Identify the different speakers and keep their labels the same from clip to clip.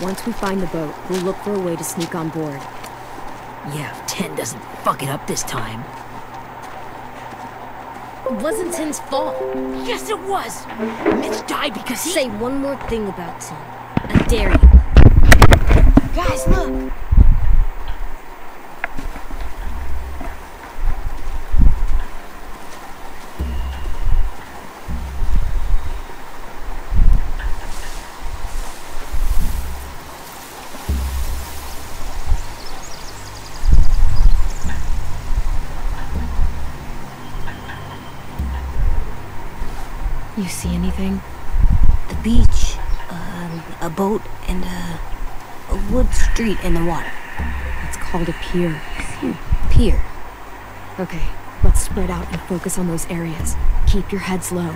Speaker 1: Once we find the boat, we'll look for a way to sneak on board.
Speaker 2: Yeah, if 10 doesn't fuck it up this time.
Speaker 1: It wasn't Tin's fault.
Speaker 2: Yes, it was! Mitch died because he—
Speaker 1: Say one more thing about Tin. I dare you.
Speaker 2: Guys, look!
Speaker 1: You see anything?
Speaker 3: The beach, a boat, and a wood street in the water.
Speaker 1: It's called a pier. Pier. Okay, let's spread out and focus on those areas. Keep your heads low.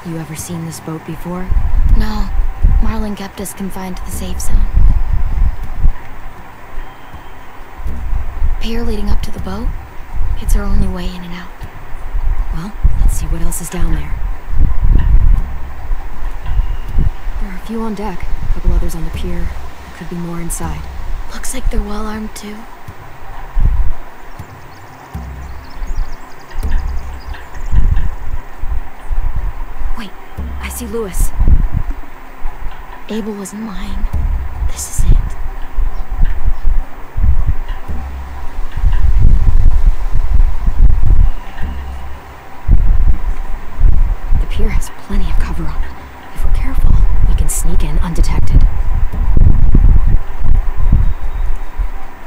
Speaker 1: You ever seen this boat before?
Speaker 3: No, Marlin kept us confined to the safe zone. Pier leading up to the boat? It's our only way in and out.
Speaker 1: Well, let's see what else is down there. There are a few on deck, a couple others on the pier. There could be more inside.
Speaker 3: Looks like they're well armed too.
Speaker 1: I see Lewis.
Speaker 3: Abel wasn't lying. This is it.
Speaker 1: The pier has plenty of cover on it. If we're careful, we can sneak in undetected.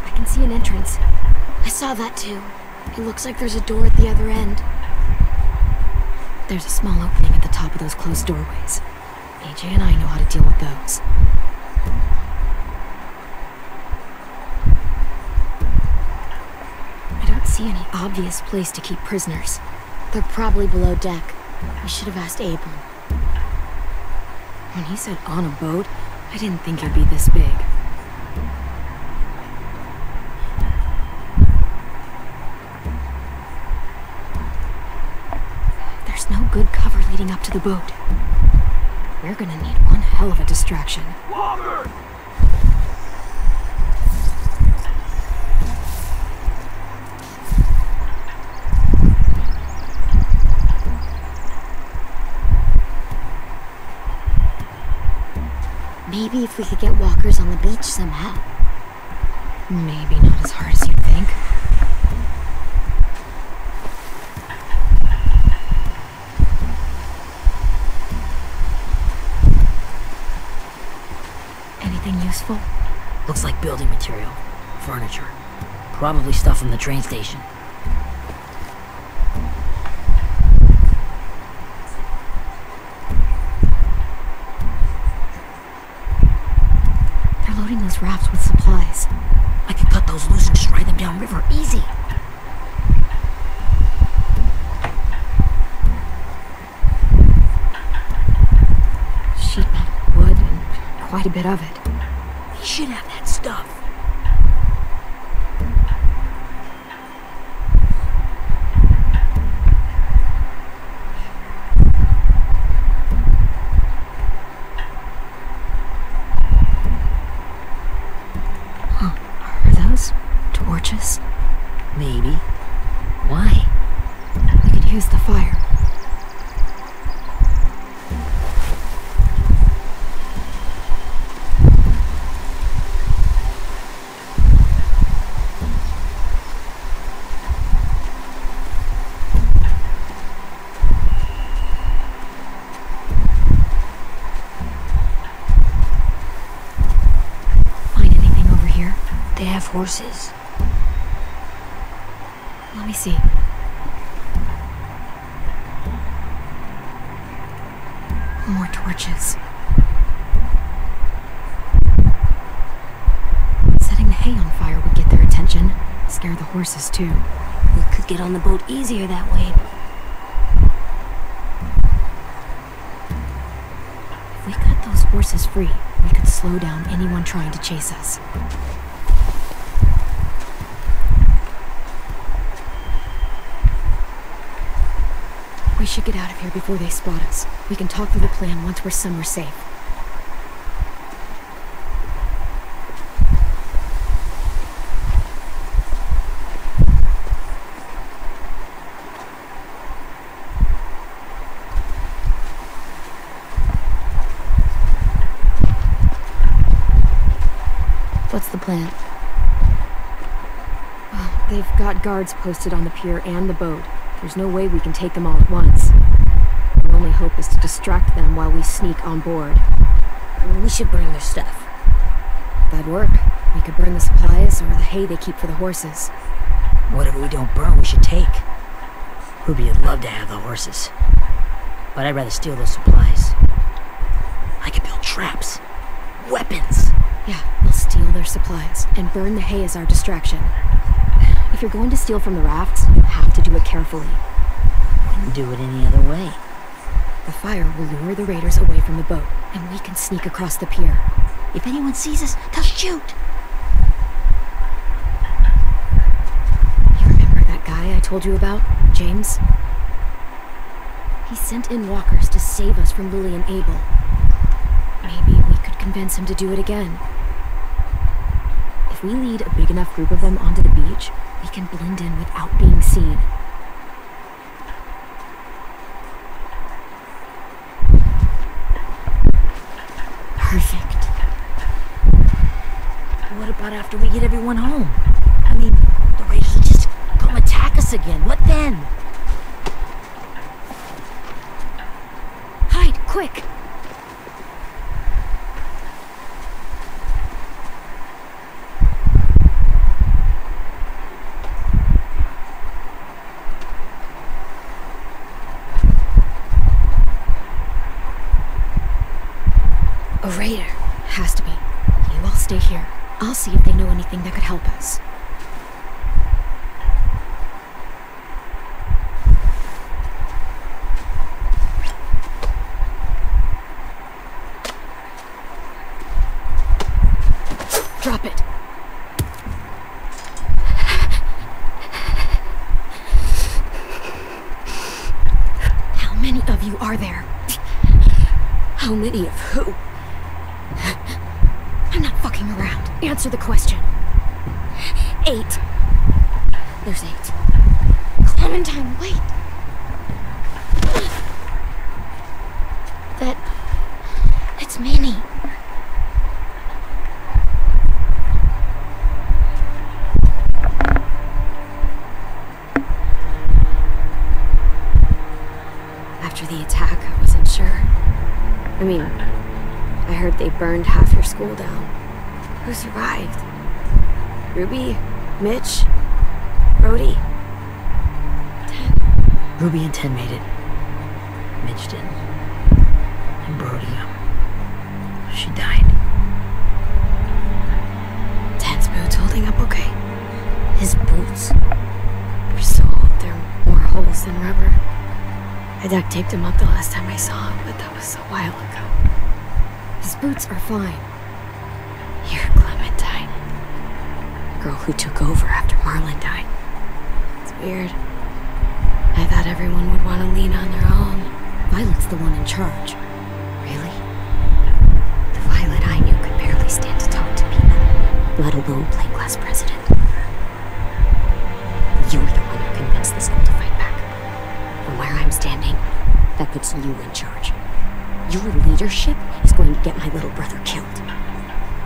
Speaker 1: I can see an entrance.
Speaker 3: I saw that too. It looks like there's a door at the other end.
Speaker 1: There's a small opening at the top of those closed doorways. AJ and I know how to deal with those. I don't see any obvious place to keep prisoners.
Speaker 3: They're probably below deck. We should have asked Abel.
Speaker 1: When he said on a boat, I didn't think it'd be this big. There's no good cover leading up to the boat. We're gonna need one hell of a distraction.
Speaker 4: Water!
Speaker 3: Maybe if we could get walkers on the beach somehow.
Speaker 1: Maybe not as hard as you'd think. Anything useful?
Speaker 2: Looks like building material. Furniture. Probably stuff from the train station.
Speaker 1: They're loading those rafts with supplies.
Speaker 2: I could cut those loose and just ride them downriver. Easy.
Speaker 1: Sheet metal, wood, and quite a bit of it.
Speaker 2: We should have that stuff.
Speaker 1: Huh. Are those torches?
Speaker 2: Maybe. Why?
Speaker 1: We could use the fire.
Speaker 3: They have horses.
Speaker 1: Let me see. More torches. Setting the hay on fire. imagine. Scare the horses, too.
Speaker 3: We could get on the boat easier that way.
Speaker 1: If we cut those horses free, we could slow down anyone trying to chase us. We should get out of here before they spot us. We can talk through the plan once we're somewhere safe.
Speaker 3: What's the plan?
Speaker 1: Well, they've got guards posted on the pier and the boat. There's no way we can take them all at once. Our only hope is to distract them while we sneak on board.
Speaker 3: We should bring their stuff.
Speaker 1: That'd work. We could burn the supplies or the hay they keep for the horses.
Speaker 2: Whatever we don't burn, we should take. Ruby would love to have the horses. But I'd rather steal those supplies. I could build traps. Weapons.
Speaker 1: Yeah, we'll steal their supplies and burn the hay as our distraction. If you're going to steal from the rafts, you have to do it carefully.
Speaker 2: Wouldn't do it any other way.
Speaker 1: The fire will lure the raiders away from the boat, and we can sneak across the pier.
Speaker 3: If anyone sees us, they'll shoot.
Speaker 1: You remember that guy I told you about, James? He sent in walkers to save us from Lily and Abel. Maybe we could convince him to do it again. If we lead a big enough group of them onto the beach, we can blend in without being seen.
Speaker 3: Perfect.
Speaker 2: What about after we get everyone home? I mean, the raiders will just come attack us again. What then?
Speaker 1: Hide, quick! A raider. Has to be. You all stay here. I'll see if they know anything that could help us. Drop it. How many of you are there? How many of who? I'm not fucking around. Answer the question. 8. There's 8. Clementine, wait. It's Manny. After the attack, I wasn't sure. I mean, I heard they burned half your school down. Who survived? Ruby? Mitch? Brody? 10?
Speaker 2: Ruby and 10 made it. Mitch didn't. And Brody, she died.
Speaker 1: 10's boots holding up okay?
Speaker 3: His boots.
Speaker 1: They're so old, there are more holes than rubber. I duct taped him up the last time I saw him, but that was a while ago. His boots are fine. You're Clementine. The girl who took over after Marlon died. It's weird. I thought everyone would want to lean on their own. Violet's the one in charge. Really? The Violet I knew could barely stand to talk to people, let alone play class president. You're the one who convinced the school to fight back. From where I'm standing, that puts you in charge. Your leadership is going to get my little brother killed.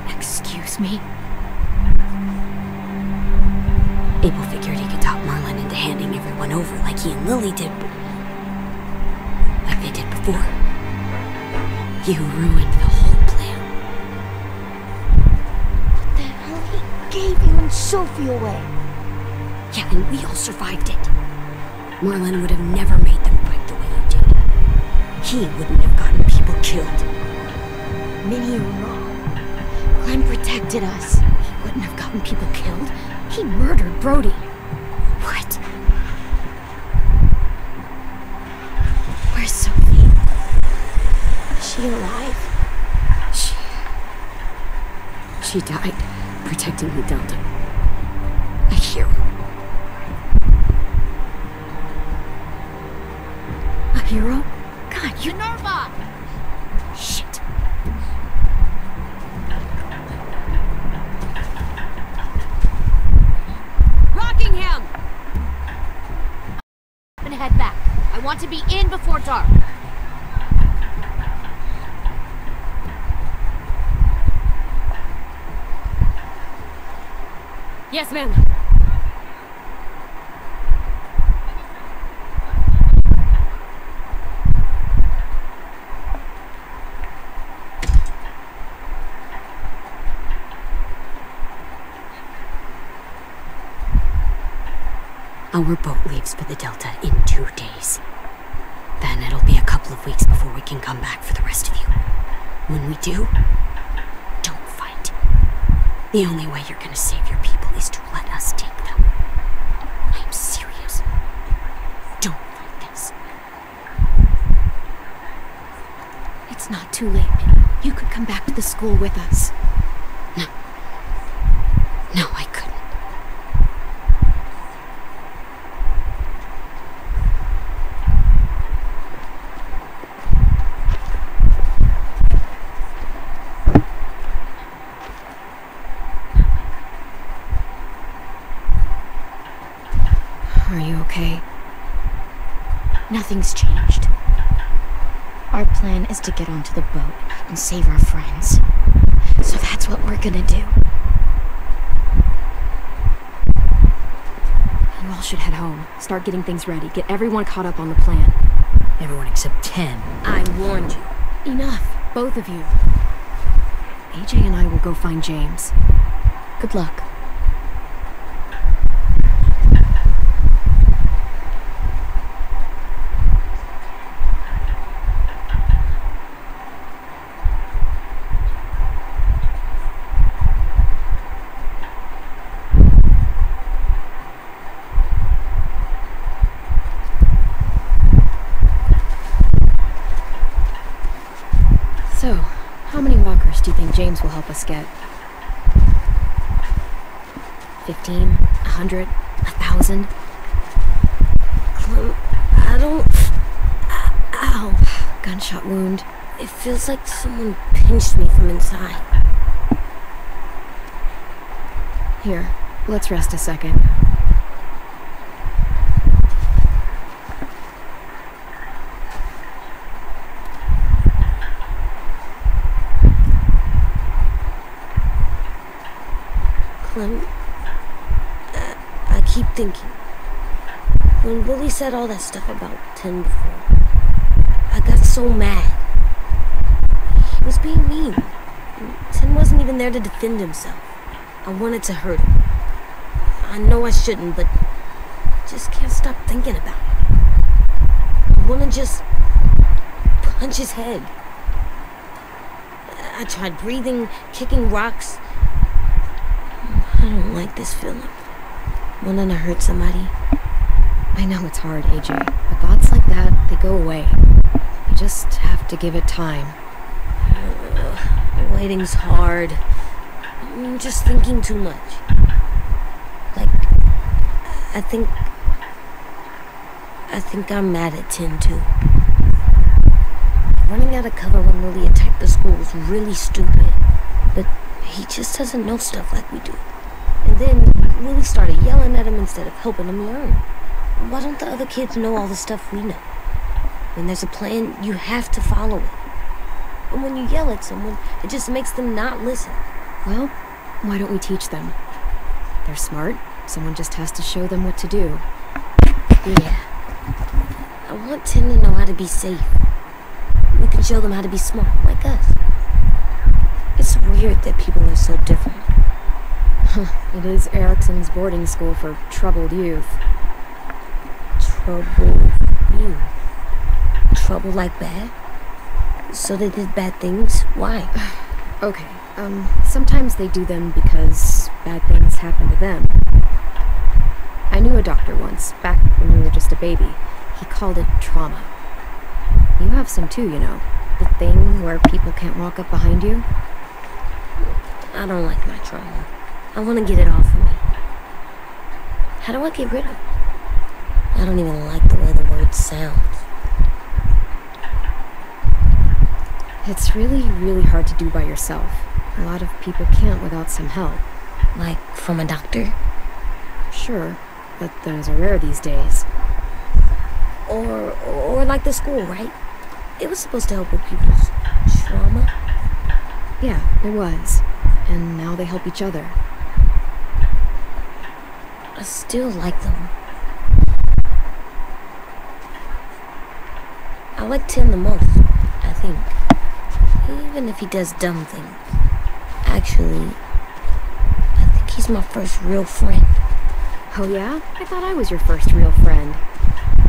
Speaker 1: Excuse me? Abel figured he could talk Marlon into handing everyone over like he and Lily did, but like they did before. You ruined the whole plan.
Speaker 3: What the hell? He gave you and Sophie away.
Speaker 1: Yeah, and we all survived it. Marlon would have never made them fight the way you did. He wouldn't have gotten people killed.
Speaker 3: Minnie, you're wrong. Clem protected us.
Speaker 1: He wouldn't have gotten people killed. He murdered Brody. What? Where's Sophie? Is she alive? She died protecting the Delta. A hero. A hero? God, you...
Speaker 4: Minerva!
Speaker 1: Shit.
Speaker 4: Rockingham! I'm gonna head back. I want to be in before dark.
Speaker 1: Yes, ma'am. Our boat leaves for the Delta in 2 days. Then it'll be a couple of weeks before we can come back for the rest of you. When we do, don't fight. The only way you're gonna save your people is to let us take them. I'm serious. Don't fight this. It's not too late, Minnie. You could come back to the school with us. No. No, I couldn't. Are you okay? Nothing's changed. Our plan is to get onto the boat and save our friends. So that's what we're gonna do. You all should head home. Start getting things ready. Get everyone caught up on the plan.
Speaker 2: Everyone except 10.
Speaker 3: I warned you.
Speaker 1: Enough, both of you. AJ and I will go find James. Good luck. So, how many walkers do you think James will help us get? 15? 100? 1,000?
Speaker 3: I don't... Ow.
Speaker 1: Gunshot wound.
Speaker 3: It feels like someone pinched me from inside.
Speaker 1: Here, let's rest a second.
Speaker 3: Clem, I keep thinking. When Willie said all that stuff about 10 before, I got so mad. He was being mean. And 10 wasn't even there to defend himself. I wanted to hurt him. I know I shouldn't, but just can't stop thinking about it. I want to just punch his head. I tried breathing, kicking rocks. I don't like this feeling. Wanting to hurt somebody.
Speaker 1: I know it's hard, AJ, but thoughts like that, they go away. You just have to give it time.
Speaker 3: Waiting's hard. I'm just thinking too much. Like, I think I'm mad at 10 too. Running out of cover when Lily attacked the school was really stupid. But he just doesn't know stuff like we do. And then Willie started yelling at him instead of helping him learn. Why don't the other kids know all the stuff we know? When there's a plan, you have to follow it. And when you yell at someone, it just makes them not listen.
Speaker 1: Well, why don't we teach them? They're smart. Someone just has to show them what to do.
Speaker 3: Yeah. I want 10 to know how to be safe. We can show them how to be smart, like us. It's weird that people are so different.
Speaker 1: It is Erickson's boarding school for troubled youth.
Speaker 3: Troubled youth? Trouble like bad? So they did bad things? Why?
Speaker 1: Okay, Sometimes they do them because bad things happen to them. I knew a doctor once, back when you were just a baby. He called it trauma. You have some too, you know. The thing where people can't walk up behind you.
Speaker 3: I don't like my trauma. I want to get it off of me. How do I get rid of it? I don't even like the way the word sounds.
Speaker 1: It's really, really hard to do by yourself. A lot of people can't without some help.
Speaker 3: Like from a doctor?
Speaker 1: Sure, but those are rare these days.
Speaker 3: Or like the school, right? It was supposed to help with people's trauma.
Speaker 1: Yeah, it was. And now they help each other.
Speaker 3: I still like them. I like Tim the most, I think. Even if he does dumb things. Actually, I think he's my first real friend.
Speaker 1: Oh yeah? I thought I was your first real friend.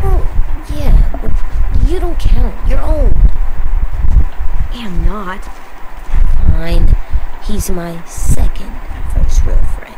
Speaker 3: Well, yeah, but you don't count. You're old.
Speaker 1: I'm not.
Speaker 3: Fine. He's my second first real friend.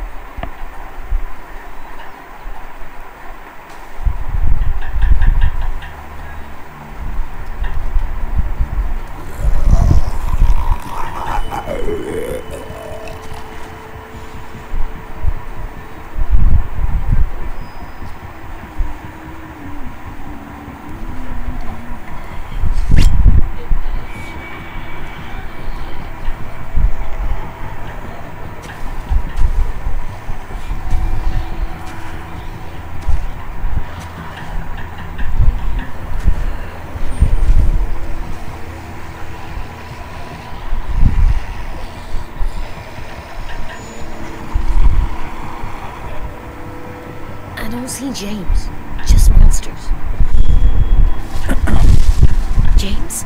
Speaker 3: I don't see James, just monsters.
Speaker 1: James?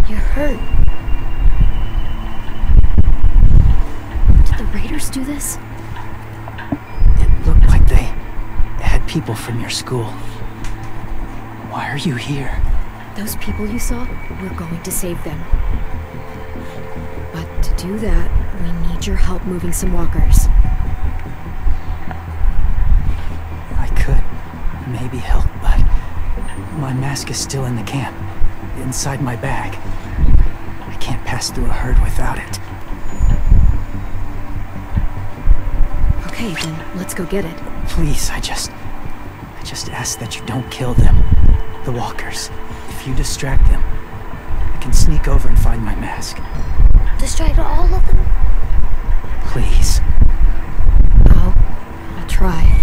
Speaker 3: You're hurt.
Speaker 1: Did the raiders do this?
Speaker 5: It looked like they had people from your school. Why are you here?
Speaker 1: Those people you saw, we're going to save them. But to do that, we need your help moving some walkers.
Speaker 5: I could maybe help, but my mask is still in the camp, inside my bag. I can't pass through a herd without it.
Speaker 1: Okay, then let's go get it.
Speaker 5: Please, I just ask that you don't kill them. The walkers. If you distract them, I can sneak over and find my mask.
Speaker 3: Distract all of them?
Speaker 5: Please.
Speaker 1: I'll try.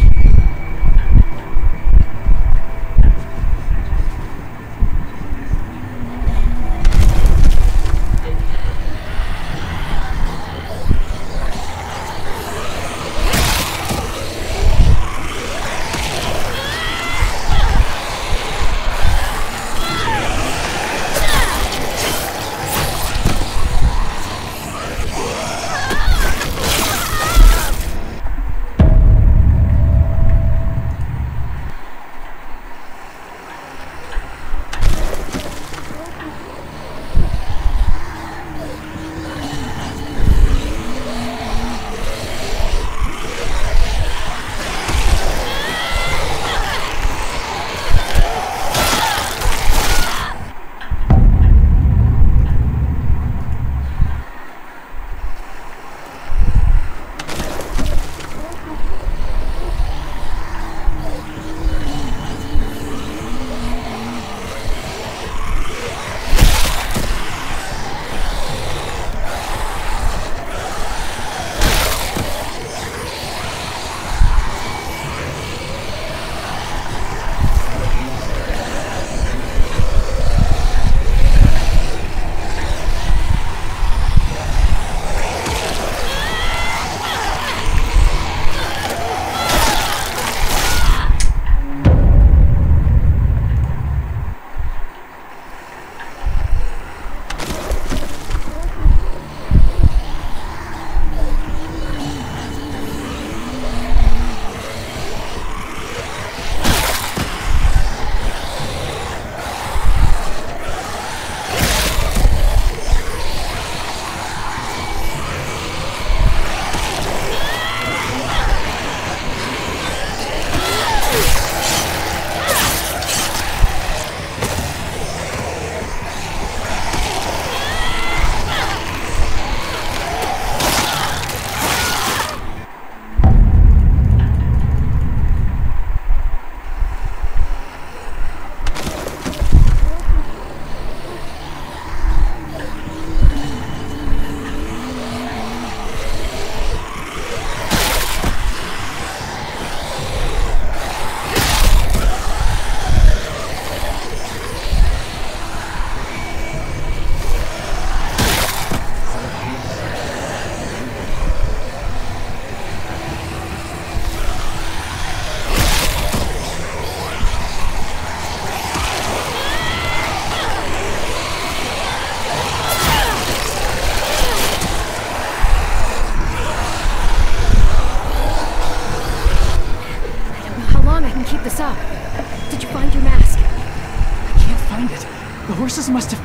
Speaker 5: must have...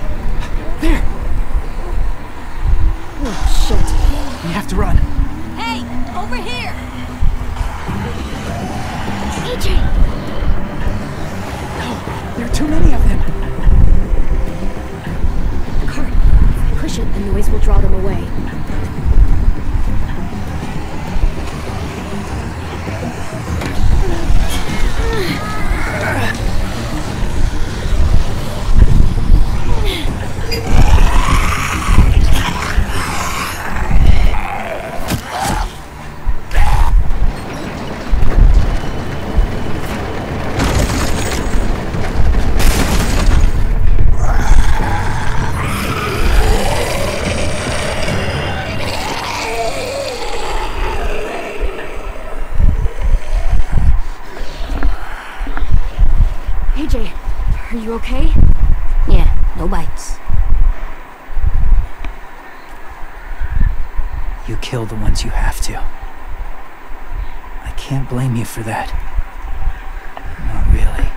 Speaker 5: There!
Speaker 1: Oh, shit.
Speaker 5: We have to run.
Speaker 4: Hey, over here!
Speaker 1: AJ!
Speaker 5: No, there are too many of them.
Speaker 1: Cart, push it, the noise will draw them away. AJ, are you okay?
Speaker 3: Yeah, no bites.
Speaker 5: You kill the ones you have to. I can't blame you for that. Not really.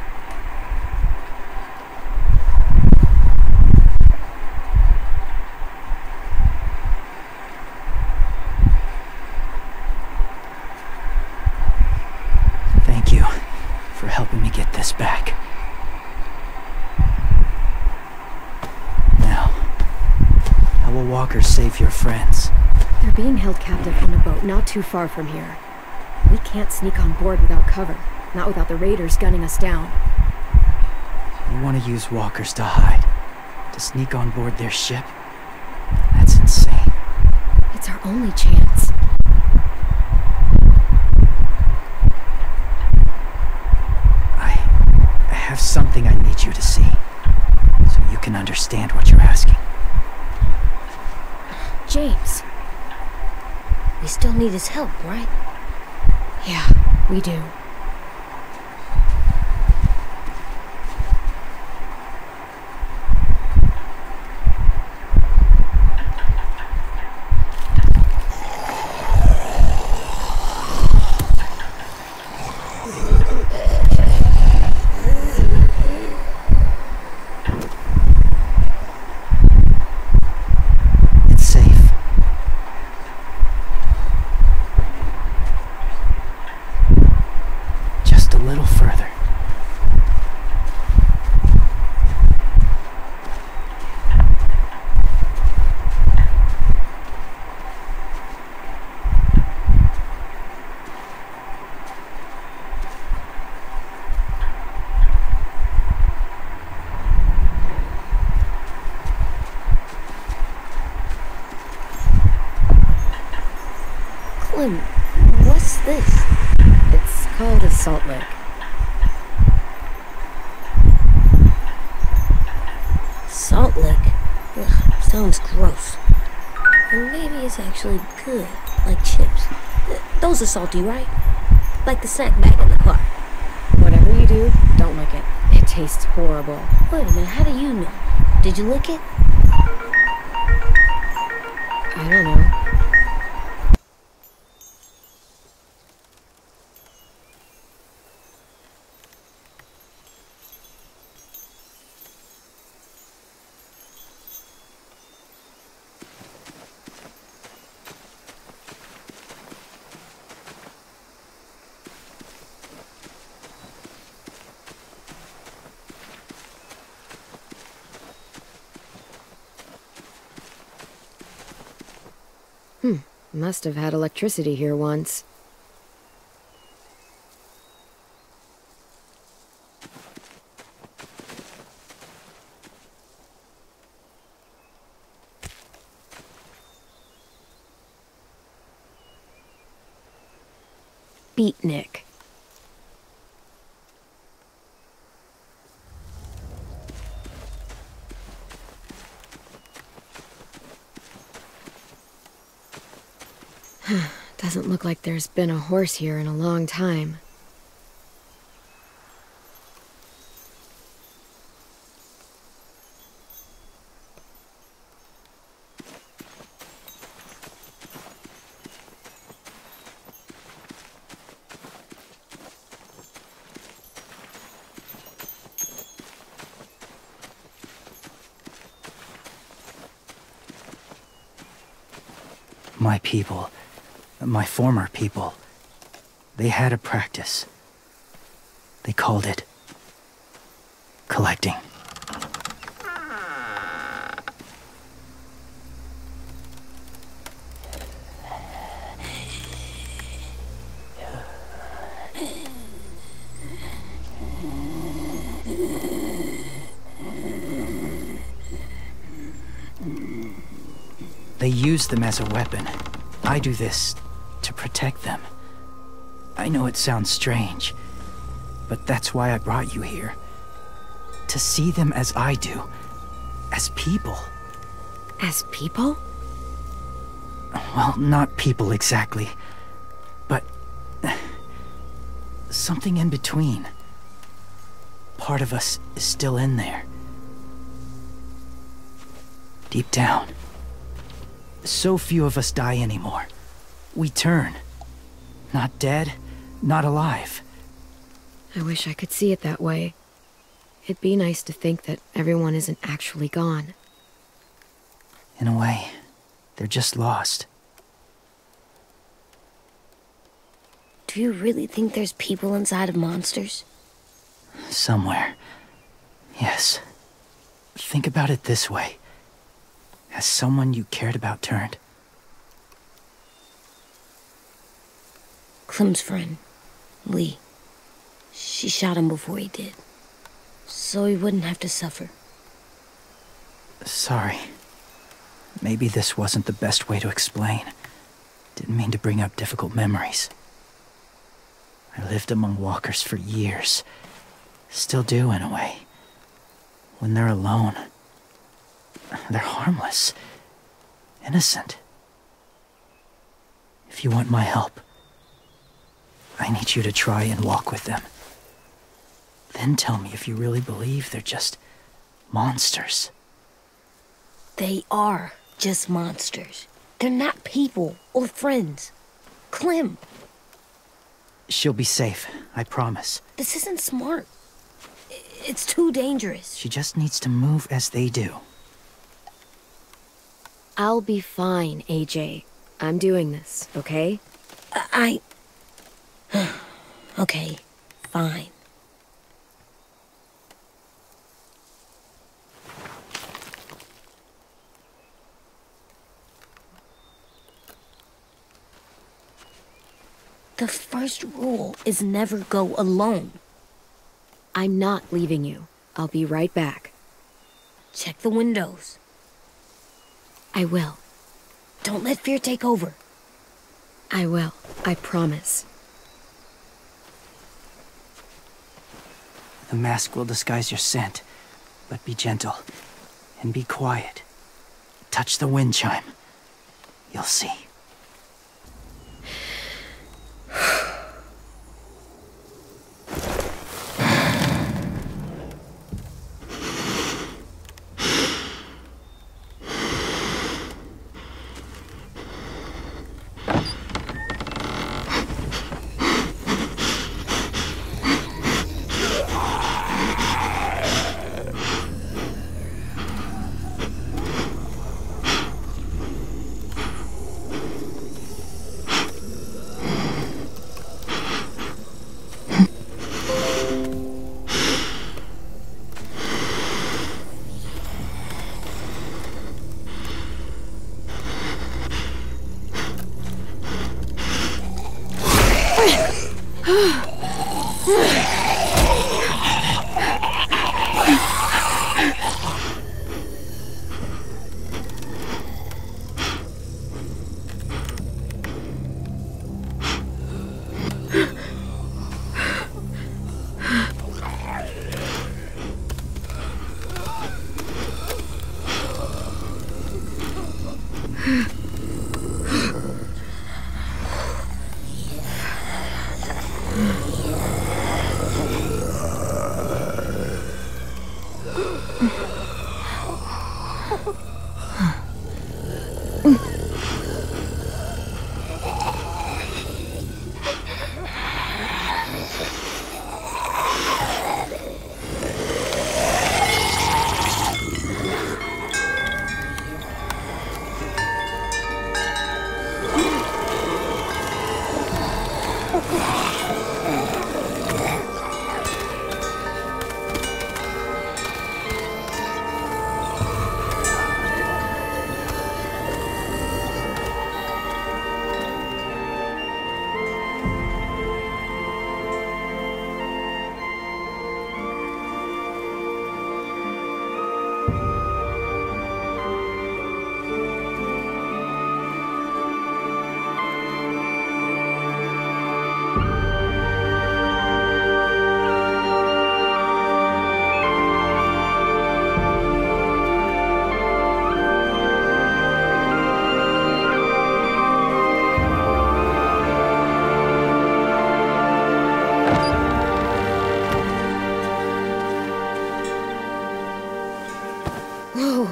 Speaker 5: Thank you for helping me get this back. Now, how will walkers save your friends?
Speaker 1: They're being held captive on a boat not too far from here. We can't sneak on board without cover, not without the raiders gunning us down.
Speaker 5: You want to use walkers to hide? To sneak on board their ship? That's insane.
Speaker 1: It's our only chance.
Speaker 5: I have something I need you to see, so you can understand what you're asking.
Speaker 1: James.
Speaker 3: We still need his help, right?
Speaker 1: Yeah, we do.
Speaker 5: It's safe. Just a little further.
Speaker 3: Clem, what's this?
Speaker 1: It's called a salt lick.
Speaker 3: Salt lick? Ugh, sounds gross. And maybe it's actually good, like chips. Those are salty, right? Like the snack bag in the car.
Speaker 1: Whatever you do, don't lick it. It tastes horrible.
Speaker 3: Wait a minute, how do you know? Did you lick it?
Speaker 1: I don't know. Must have had electricity here once. Beatnik. Doesn't look like there's been a horse here in a long time.
Speaker 5: My people, my former people, they had a practice. They called it collecting. They use them as a weapon. I do this to protect them. I know it sounds strange, but that's why I brought you here. To see them as I do. As people.
Speaker 1: As people?
Speaker 5: Well, not people exactly, but something in between. Part of us is still in there. Deep down. So few of us die anymore. We turn. Not dead, not alive.
Speaker 1: I wish I could see it that way. It'd be nice to think that everyone isn't actually gone.
Speaker 5: In a way, they're just lost.
Speaker 3: Do you really think there's people inside of monsters?
Speaker 5: Somewhere. Yes. Think about it this way. Has someone you cared about turned?
Speaker 3: Clem's friend, Lee. She shot him before he did. So he wouldn't have to suffer.
Speaker 5: Sorry. Maybe this wasn't the best way to explain. Didn't mean to bring up difficult memories. I lived among walkers for years. Still do, in a way. When they're alone, they're harmless. Innocent. If you want my help, I need you to try and walk with them. Then tell me if you really believe they're just monsters.
Speaker 3: They are just monsters. They're not people or friends. Clem,
Speaker 5: She'll be safe, I promise.
Speaker 3: this isn't smart. It's too dangerous.
Speaker 5: She just needs to move as they do.
Speaker 1: I'll be fine, AJ. I'm doing this, okay?
Speaker 3: Okay, fine. The first rule is never go alone.
Speaker 1: I'm not leaving you. I'll be right back.
Speaker 3: Check the windows.
Speaker 1: I will.
Speaker 3: Don't let fear take over.
Speaker 1: I will. I promise.
Speaker 5: The mask will disguise your scent, but be gentle and be quiet. Touch the wind chime. You'll see.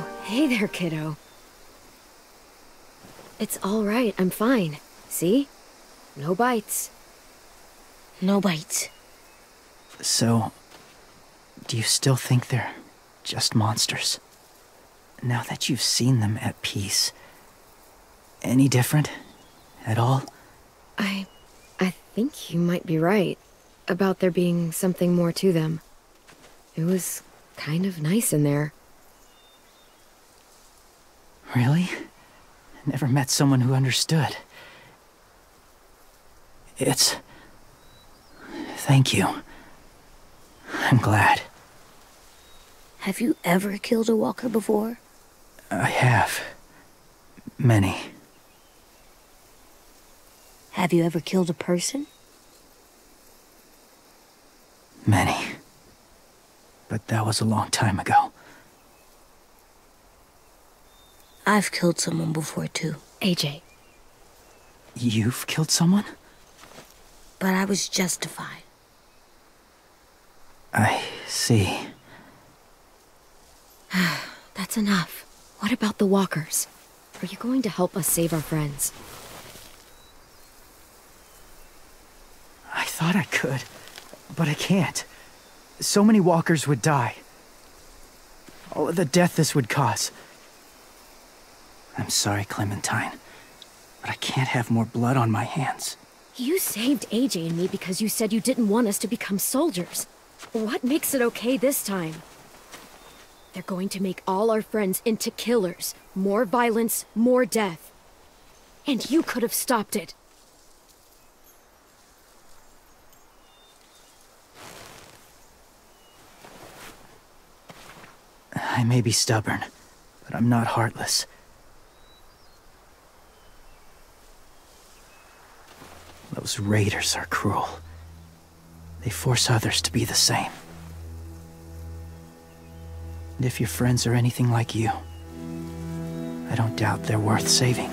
Speaker 1: Oh, hey there, kiddo. It's all right, I'm fine. See? No bites.
Speaker 3: No bites.
Speaker 5: So, do you still think they're just monsters? Now that you've seen them at peace, any different at all?
Speaker 1: I think you might be right about there being something more to them. It was kind of nice in there.
Speaker 5: Really? I never met someone who understood. Thank you. I'm glad.
Speaker 3: Have you ever killed a walker before?
Speaker 5: I have. Many.
Speaker 3: Have you ever killed a person?
Speaker 5: Many. But that was a long time ago.
Speaker 3: I've killed someone before, too.
Speaker 1: AJ.
Speaker 5: You've killed someone?
Speaker 3: But I was justified.
Speaker 5: I see.
Speaker 1: That's enough. What about the walkers? Are you going to help us save our friends?
Speaker 5: I thought I could, but I can't. So many walkers would die. All of the death this would cause. I'm sorry, Clementine, but I can't have more blood on my hands.
Speaker 1: You saved AJ and me because you said you didn't want us to become soldiers. What makes it okay this time? They're going to make all our friends into killers. More violence, more death. And you could have stopped it.
Speaker 5: I may be stubborn, but I'm not heartless. Those raiders are cruel. They force others to be the same. And if your friends are anything like you, I don't doubt they're worth saving.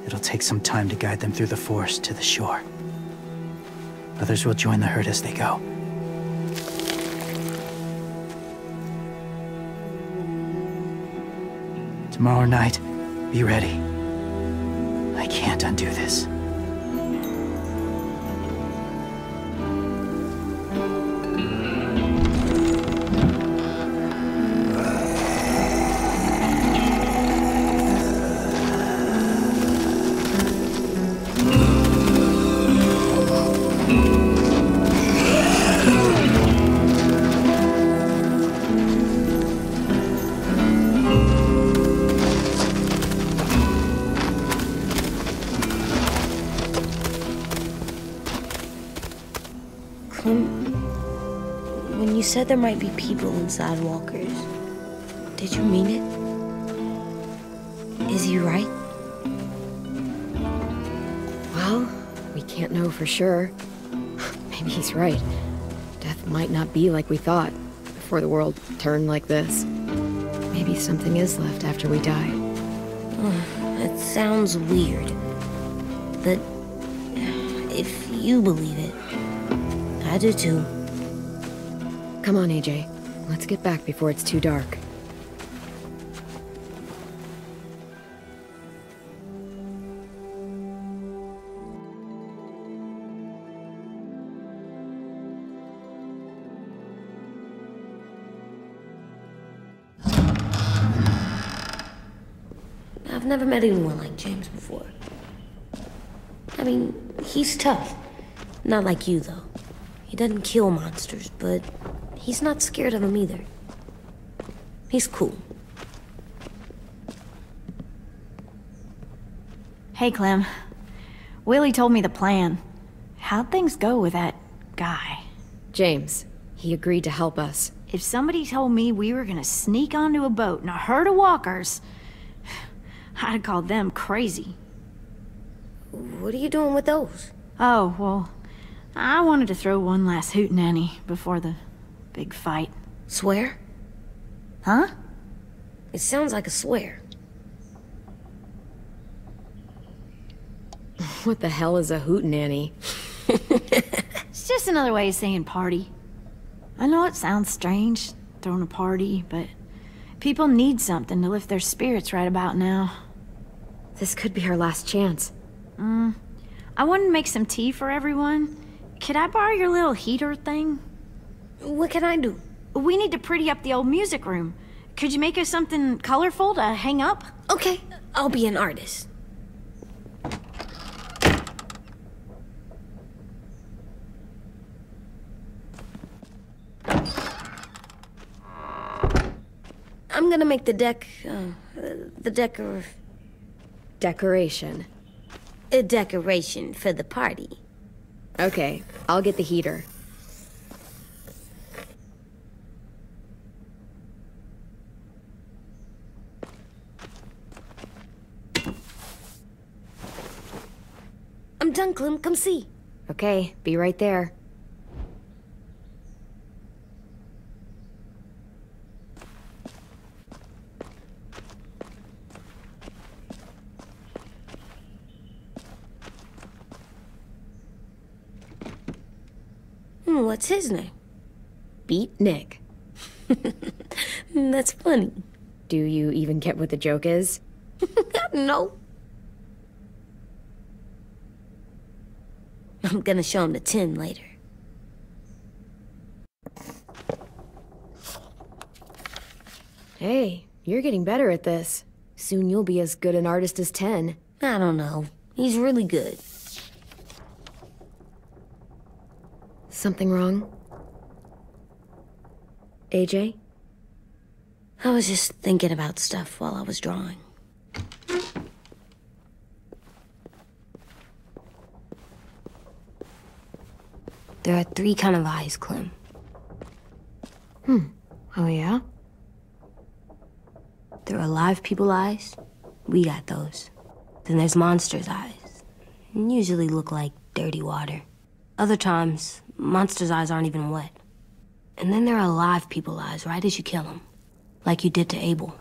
Speaker 5: It'll take some time to guide them through the forest to the shore. Others will join the herd as they go. Tomorrow night, be ready. I can't undo this.
Speaker 3: When you said there might be people inside walkers, did you mean it? Is he right?
Speaker 1: Well, we can't know for sure. Maybe he's right. Death might not be like we thought before the world turned like this. Maybe something is left after we die.
Speaker 3: It sounds weird. But if you believe it, I do too.
Speaker 1: Come on, AJ. Let's get back before it's too dark.
Speaker 3: I've never met anyone like James before. I mean, he's tough. Not like you, though. He doesn't kill monsters, but he's not scared of them either. He's cool.
Speaker 6: Hey, Clem. Willie told me the plan. How'd things go with that guy?
Speaker 1: James, he agreed to help us.
Speaker 6: If somebody told me we were gonna sneak onto a boat in a herd of walkers, I'd have called them crazy.
Speaker 3: What are you doing with those?
Speaker 6: Oh, well, I wanted to throw one last hootenanny before the big fight.
Speaker 3: Swear?
Speaker 6: Huh?
Speaker 3: It sounds like a swear.
Speaker 1: What the hell is a hootenanny?
Speaker 6: It's just another way of saying party. I know it sounds strange, throwing a party, but people need something to lift their spirits right about now.
Speaker 1: This could be our last chance.
Speaker 6: I wanted to make some tea for everyone. Could I borrow your little heater thing?
Speaker 3: What can I do?
Speaker 6: We need to pretty up the old music room. Could you make us something colorful to hang up?
Speaker 3: Okay, I'll be an artist. I'm gonna make the
Speaker 1: Decoration.
Speaker 3: a decoration for the party.
Speaker 1: Okay, I'll get the heater.
Speaker 3: I'm done, Clem. Come see.
Speaker 1: Okay, be right there.
Speaker 3: What's his name?
Speaker 1: Beat Nick.
Speaker 3: That's funny.
Speaker 1: Do you even get what the joke is?
Speaker 3: No. I'm gonna show him the 10 later.
Speaker 1: Hey, you're getting better at this. Soon you'll be as good an artist as 10.
Speaker 3: I don't know. He's really good.
Speaker 1: Something wrong? AJ?
Speaker 3: I was just thinking about stuff while I was drawing. There are 3 kinds of eyes, Clem.
Speaker 1: Oh yeah?
Speaker 3: There are alive people eyes. We got those. Then there's monsters' eyes. Usually look like dirty water. Other times, monsters' eyes aren't even wet. And then there are alive people eyes right as you kill him. Like you did to Abel.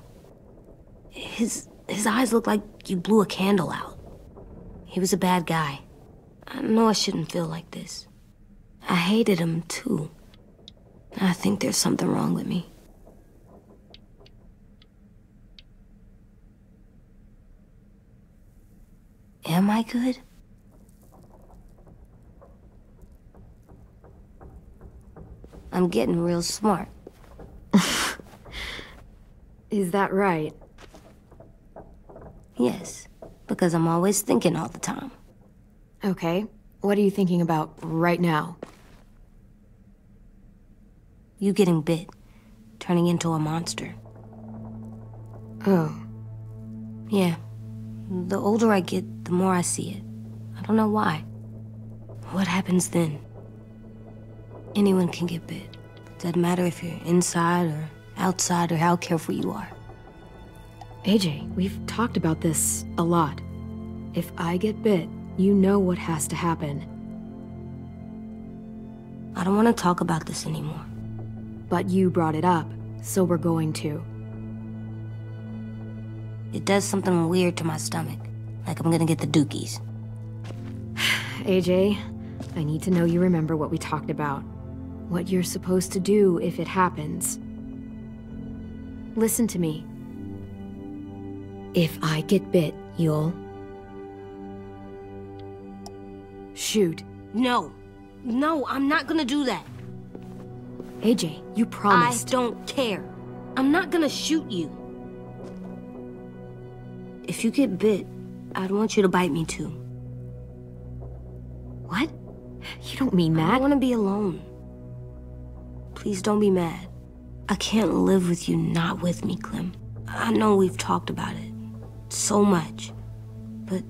Speaker 3: His eyes look like you blew a candle out. He was a bad guy. I know I shouldn't feel like this. I hated him too. I think there's something wrong with me. Am I good? I'm getting real smart.
Speaker 1: Is that right?
Speaker 3: Yes, because I'm always thinking all the time.
Speaker 1: Okay, what are you thinking about right now?
Speaker 3: You getting bit, turning into a monster.
Speaker 1: Oh.
Speaker 3: Yeah. The older I get, the more I see it. I don't know why. What happens then? Anyone can get bit. Doesn't matter if you're inside or outside or how careful you are.
Speaker 1: AJ, we've talked about this a lot. If I get bit, you know what has to happen.
Speaker 3: I don't want to talk about this anymore.
Speaker 1: But you brought it up, so we're going to.
Speaker 3: It does something weird to my stomach. Like I'm gonna get the dookies.
Speaker 1: AJ, I need to know you remember what we talked about. What you're supposed to do if it happens. Listen to me. If I get bit, you'll... shoot.
Speaker 3: No. No, I'm not gonna do that.
Speaker 1: AJ, you promised.
Speaker 3: I don't care. I'm not gonna shoot you. If you get bit, I'd want you to bite me too.
Speaker 1: What? You don't mean
Speaker 3: I
Speaker 1: that.
Speaker 3: want to be alone. Please don't be mad. I can't live with you not with me, Clem. I know we've talked about it so much, but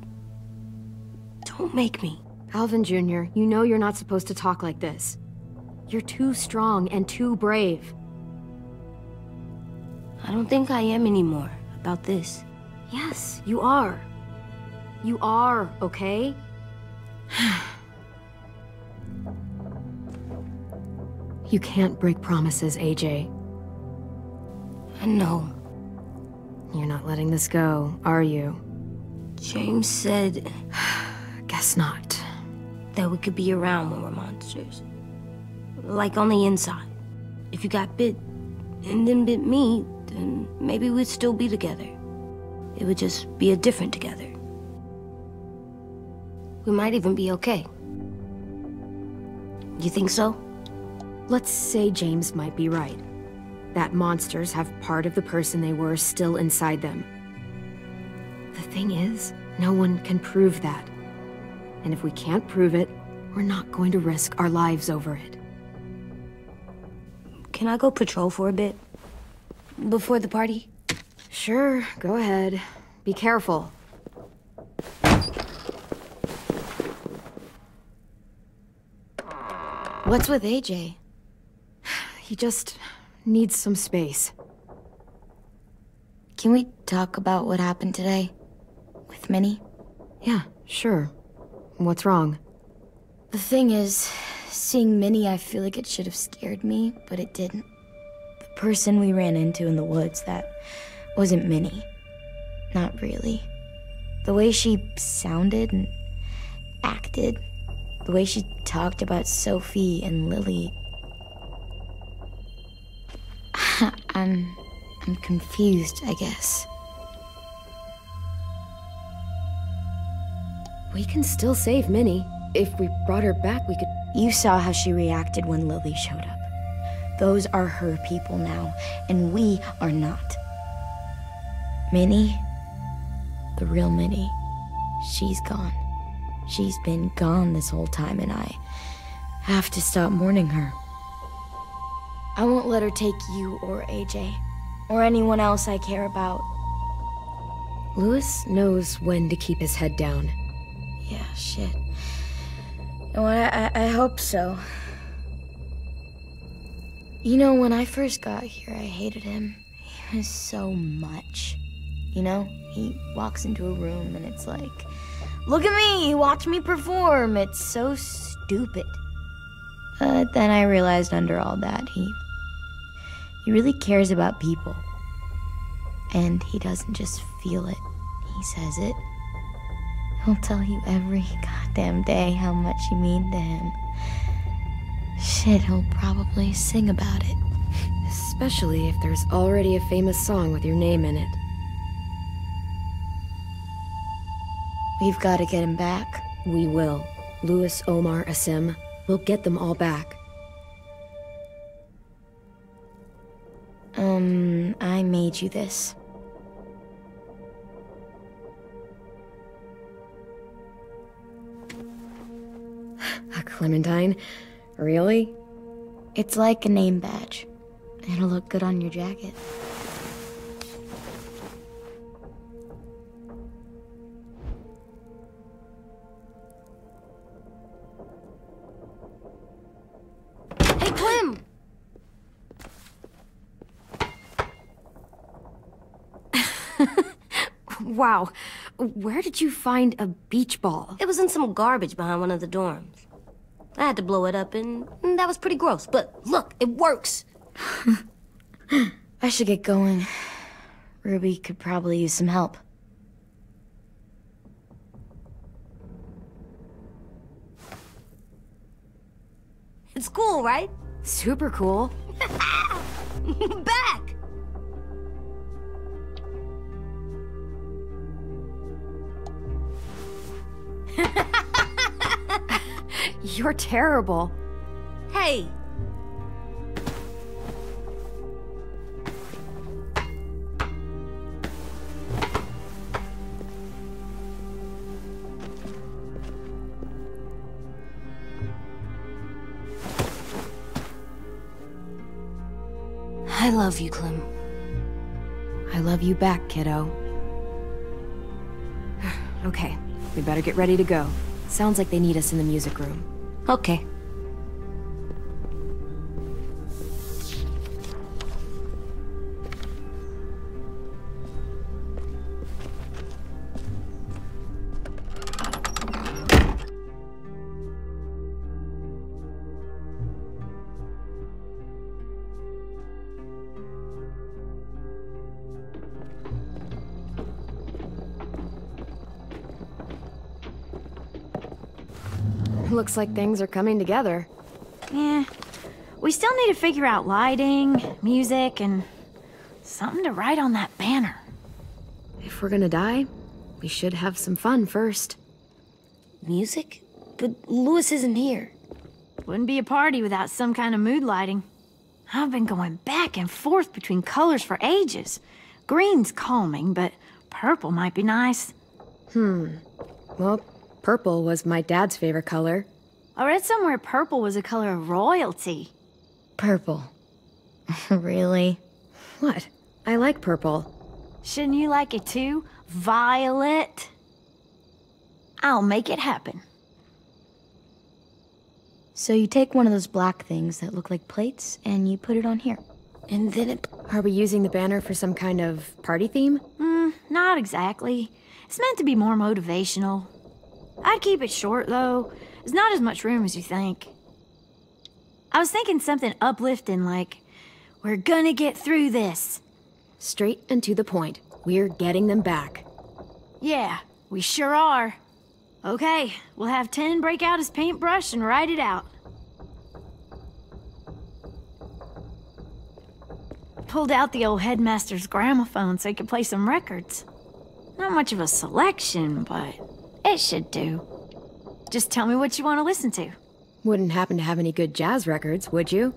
Speaker 3: don't make me.
Speaker 1: Alvin Jr., you know you're not supposed to talk like this. You're too strong and too brave.
Speaker 3: I don't think I am anymore about this.
Speaker 1: Yes, you are. You are, okay? You can't break promises, AJ.
Speaker 3: I know.
Speaker 1: You're not letting this go, are you?
Speaker 3: James said
Speaker 1: Guess not.
Speaker 3: that we could be around when we're monsters. Like on the inside. If you got bit and then bit me, then maybe we'd still be together. It would just be a different together. We might even be okay. You think so?
Speaker 1: Let's say James might be right. That monsters have part of the person they were still inside them. The thing is, no one can prove that. And if we can't prove it, we're not going to risk our lives over it.
Speaker 3: Can I go patrol for a bit? Before the party?
Speaker 1: Sure, go ahead. Be careful. What's with AJ? He just needs some space.
Speaker 7: Can we talk about what happened today? With Minnie?
Speaker 1: Yeah, sure. What's wrong?
Speaker 7: The thing is, seeing Minnie, I feel like it should have scared me, but it didn't. The person we ran into in the woods, that wasn't Minnie. Not really. The way she sounded and acted, the way she talked about Sophie and Lily. I'm confused, I guess.
Speaker 1: We can still save Minnie. If we brought her back, we could...
Speaker 7: You saw how she reacted when Lily showed up. Those are her people now, and we are not. Minnie, the real Minnie, she's gone. She's been gone this whole time, and I have to stop mourning her. I won't let her take you or AJ, or anyone else I care about.
Speaker 1: Louis knows when to keep his head down.
Speaker 7: Yeah, shit. No, I hope so. You know, when I first got here, I hated him. He was so much. You know, he walks into a room and it's like, look at me, watch me perform. It's so stupid. But then I realized under all that, he really cares about people. And he doesn't just feel it, he says it. He'll tell you every goddamn day how much you mean to him. Shit, he'll probably sing about it.
Speaker 1: Especially if there's already a famous song with your name in it.
Speaker 7: We've got to get him back.
Speaker 1: We will. Louis, Omar, Asim. We'll get them all back.
Speaker 7: I made you this.
Speaker 1: A Clementine? Really?
Speaker 7: It's like a name badge. It'll look good on your jacket.
Speaker 3: Hey, Clem!
Speaker 1: Wow. Where did you find a beach ball?
Speaker 3: It was in some garbage behind one of the dorms. I had to blow it up, and that was pretty gross. But look, it works.
Speaker 7: I should get going. Ruby could probably use some help.
Speaker 3: It's cool, right?
Speaker 1: Super cool.
Speaker 3: Back!
Speaker 1: You're terrible.
Speaker 3: Hey! I love you, Clem.
Speaker 1: I love you back, kiddo. Okay, we better get ready to go. Sounds like they need us in the music room.
Speaker 3: Okay.
Speaker 1: Looks like things are coming together.
Speaker 6: Eh, We still need to figure out lighting, music, and something to write on that banner.
Speaker 1: If we're gonna die, we should have some fun first.
Speaker 3: Music? But Louis isn't here.
Speaker 6: Wouldn't be a party without some kind of mood lighting. I've been going back and forth between colors for ages. Green's calming, but purple might be nice.
Speaker 1: Well, purple was my dad's favorite color.
Speaker 6: I read somewhere purple was a color of royalty.
Speaker 3: Purple. Really?
Speaker 1: What? I like purple.
Speaker 6: Shouldn't you like it too? Violet? I'll make it happen.
Speaker 7: So you take one of those black things that look like plates and you put it on here.
Speaker 3: And then it...
Speaker 1: Are we using the banner for some kind of party theme?
Speaker 6: Not exactly. It's meant to be more motivational. I'd keep it short, though. There's not as much room as you think. I was thinking something uplifting like, we're gonna get through this.
Speaker 1: Straight and to the point. We're getting them back.
Speaker 6: Yeah, we sure are. Okay, we'll have 10 break out his paintbrush and write it out. Pulled out the old headmaster's gramophone so he could play some records. Not much of a selection, but it should do. Just tell me what you want to listen to.
Speaker 1: Wouldn't happen to have any good jazz records, would you?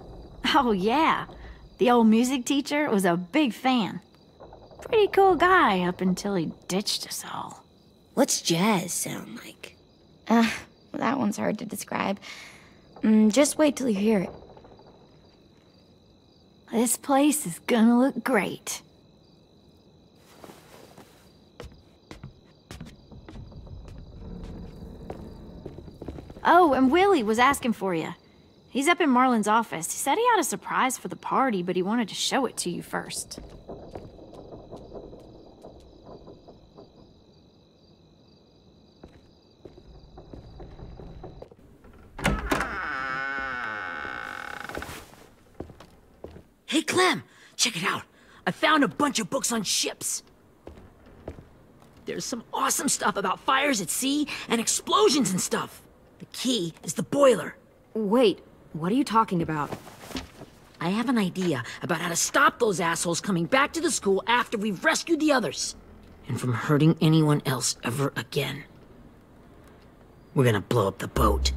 Speaker 6: Oh yeah, the old music teacher was a big fan. Pretty cool guy up until he ditched us all.
Speaker 3: What's jazz sound like?
Speaker 7: That one's hard to describe. Just wait till you hear it.
Speaker 6: This place is gonna look great. Oh, and Willie was asking for you. He's up in Marlon's office. He said he had a surprise for the party, but he wanted to show it to you first.
Speaker 2: Hey, Clem, check it out. I found a bunch of books on ships. There's some awesome stuff about fires at sea and explosions and stuff. The key is the boiler.
Speaker 1: Wait, what are you talking about?
Speaker 2: I have an idea about how to stop those assholes coming back to the school after we've rescued the others. And from hurting anyone else ever again. We're gonna blow up the boat.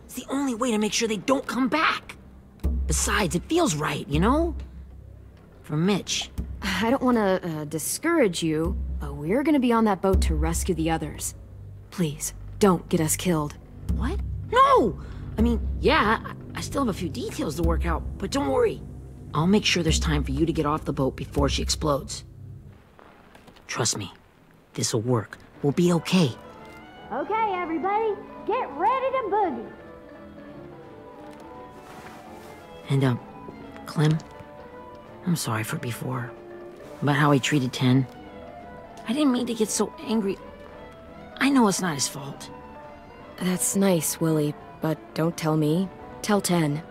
Speaker 2: It's the only way to make sure they don't come back. Besides, it feels right, you know? For Mitch.
Speaker 1: I don't want to discourage you, but we're gonna be on that boat to rescue the others. Please, don't get us killed.
Speaker 2: What? No! I mean, yeah, I still have a few details to work out, but don't worry. I'll make sure there's time for you to get off the boat before she explodes. Trust me, this'll work. We'll be okay.
Speaker 6: Okay, everybody, get ready to boogie.
Speaker 2: And, Clem, I'm sorry for before. About how he treated Ten. I didn't mean to get so angry. I know it's not his fault.
Speaker 1: That's nice, Willie, but don't tell me. Tell 10.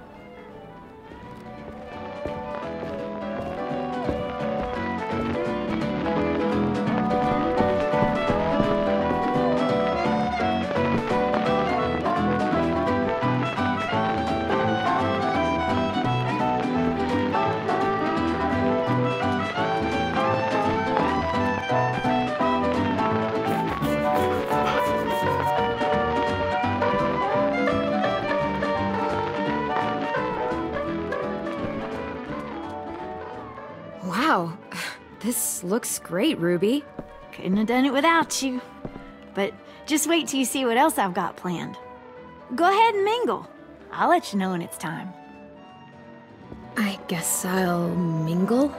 Speaker 1: Wow, this looks great, Ruby.
Speaker 6: Couldn't have done it without you. But just wait till you see what else I've got planned. Go ahead and mingle. I'll let you know when it's time.
Speaker 1: I guess I'll mingle?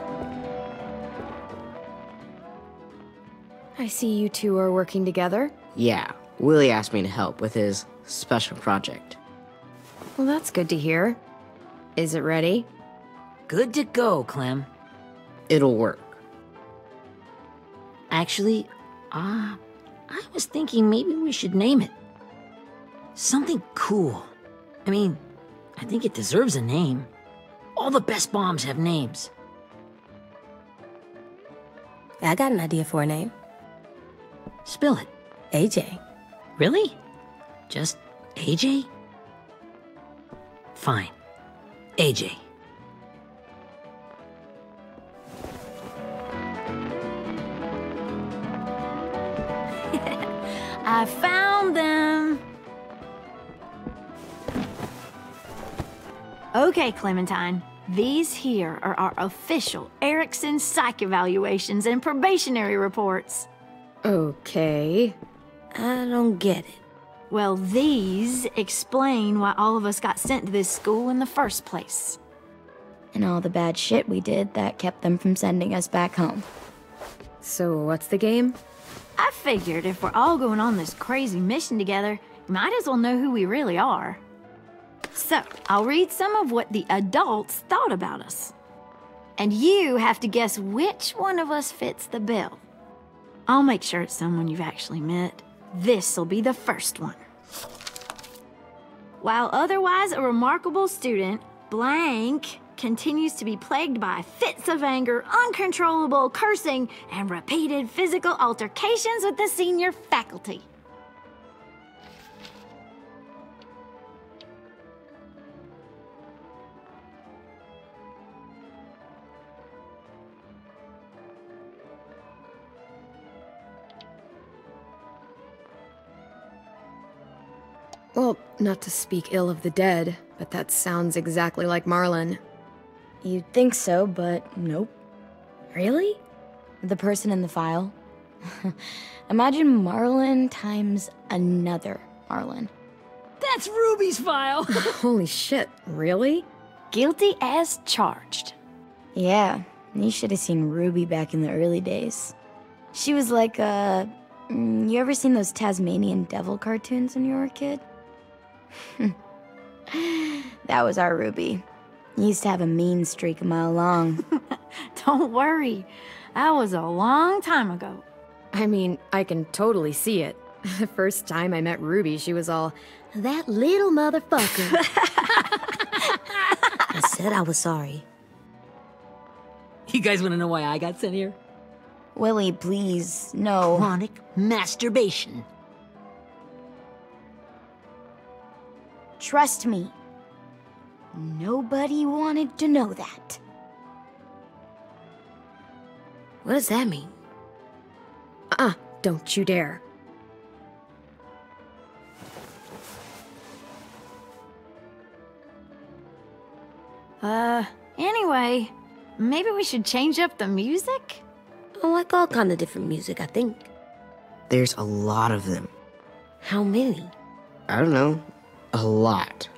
Speaker 1: I see you two are working together.
Speaker 8: Yeah, Willie asked me to help with his special project.
Speaker 1: Well, that's good to hear. Is it ready?
Speaker 2: Good to go, Clem.
Speaker 8: It'll work.
Speaker 2: Actually, I was thinking maybe we should name it. Something cool. I mean, I think it deserves a name. All the best bombs have names.
Speaker 3: I got an idea for a name.
Speaker 2: Spill it.
Speaker 3: AJ.
Speaker 2: Really? Just AJ? Fine. AJ.
Speaker 6: I found them. Okay, Clementine. These here are our official Erickson psych evaluations and probationary reports.
Speaker 1: Okay.
Speaker 3: I don't get it.
Speaker 6: Well, these explain why all of us got sent to this school in the first place.
Speaker 7: And all the bad shit we did that kept them from sending us back home.
Speaker 1: So what's the game?
Speaker 6: I figured if we're all going on this crazy mission together, we might as well know who we really are. So, I'll read some of what the adults thought about us. And you have to guess which one of us fits the bill. I'll make sure it's someone you've actually met. This'll be the first one. While otherwise a remarkable student, blank continues to be plagued by fits of anger, uncontrollable cursing, and repeated physical altercations with the senior faculty.
Speaker 1: Well, not to speak ill of the dead, but that sounds exactly like Marlon.
Speaker 7: You'd think so, but nope.
Speaker 1: Really?
Speaker 7: The person in the file. Imagine Marlon times another Marlon.
Speaker 2: That's Ruby's file!
Speaker 1: Holy shit, really?
Speaker 6: Guilty as charged.
Speaker 7: Yeah, you should have seen Ruby back in the early days. She was like you ever seen those Tasmanian devil cartoons when you were a kid? That was our Ruby. Used to have a mean streak a mile long.
Speaker 6: Don't worry, that was a long time ago.
Speaker 1: I mean, I can totally see it. The first time I met Ruby, she was all, "That little motherfucker."
Speaker 3: I said I was sorry.
Speaker 2: You guys want to know why I got sent here?
Speaker 7: Willie, please, no.
Speaker 2: Chronic masturbation.
Speaker 7: Trust me. Nobody wanted to know that.
Speaker 3: What does that mean?
Speaker 1: Don't you dare.
Speaker 6: Anyway, maybe we should change up the music?
Speaker 3: I like all kind of different music, I think.
Speaker 8: There's a lot of them.
Speaker 3: How many?
Speaker 8: I don't know. A lot.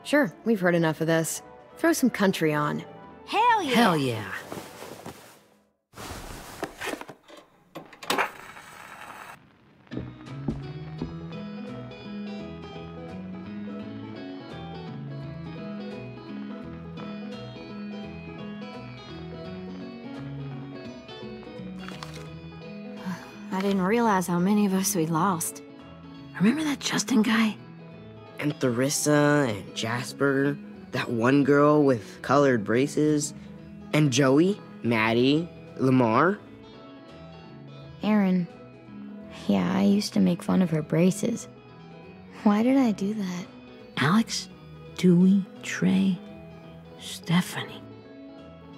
Speaker 1: Sure, we've heard enough of this. Throw some country on.
Speaker 6: Hell yeah!
Speaker 2: Hell yeah.
Speaker 6: I didn't realize how many of us we'd lost.
Speaker 2: Remember that Justin guy?
Speaker 8: And Theresa and Jasper, that one girl with colored braces, and Joey, Maddie, Lamar.
Speaker 7: Aaron. Yeah, I used to make fun of her braces. Why did I do that?
Speaker 2: Alex, Dewey, Trey, Stephanie.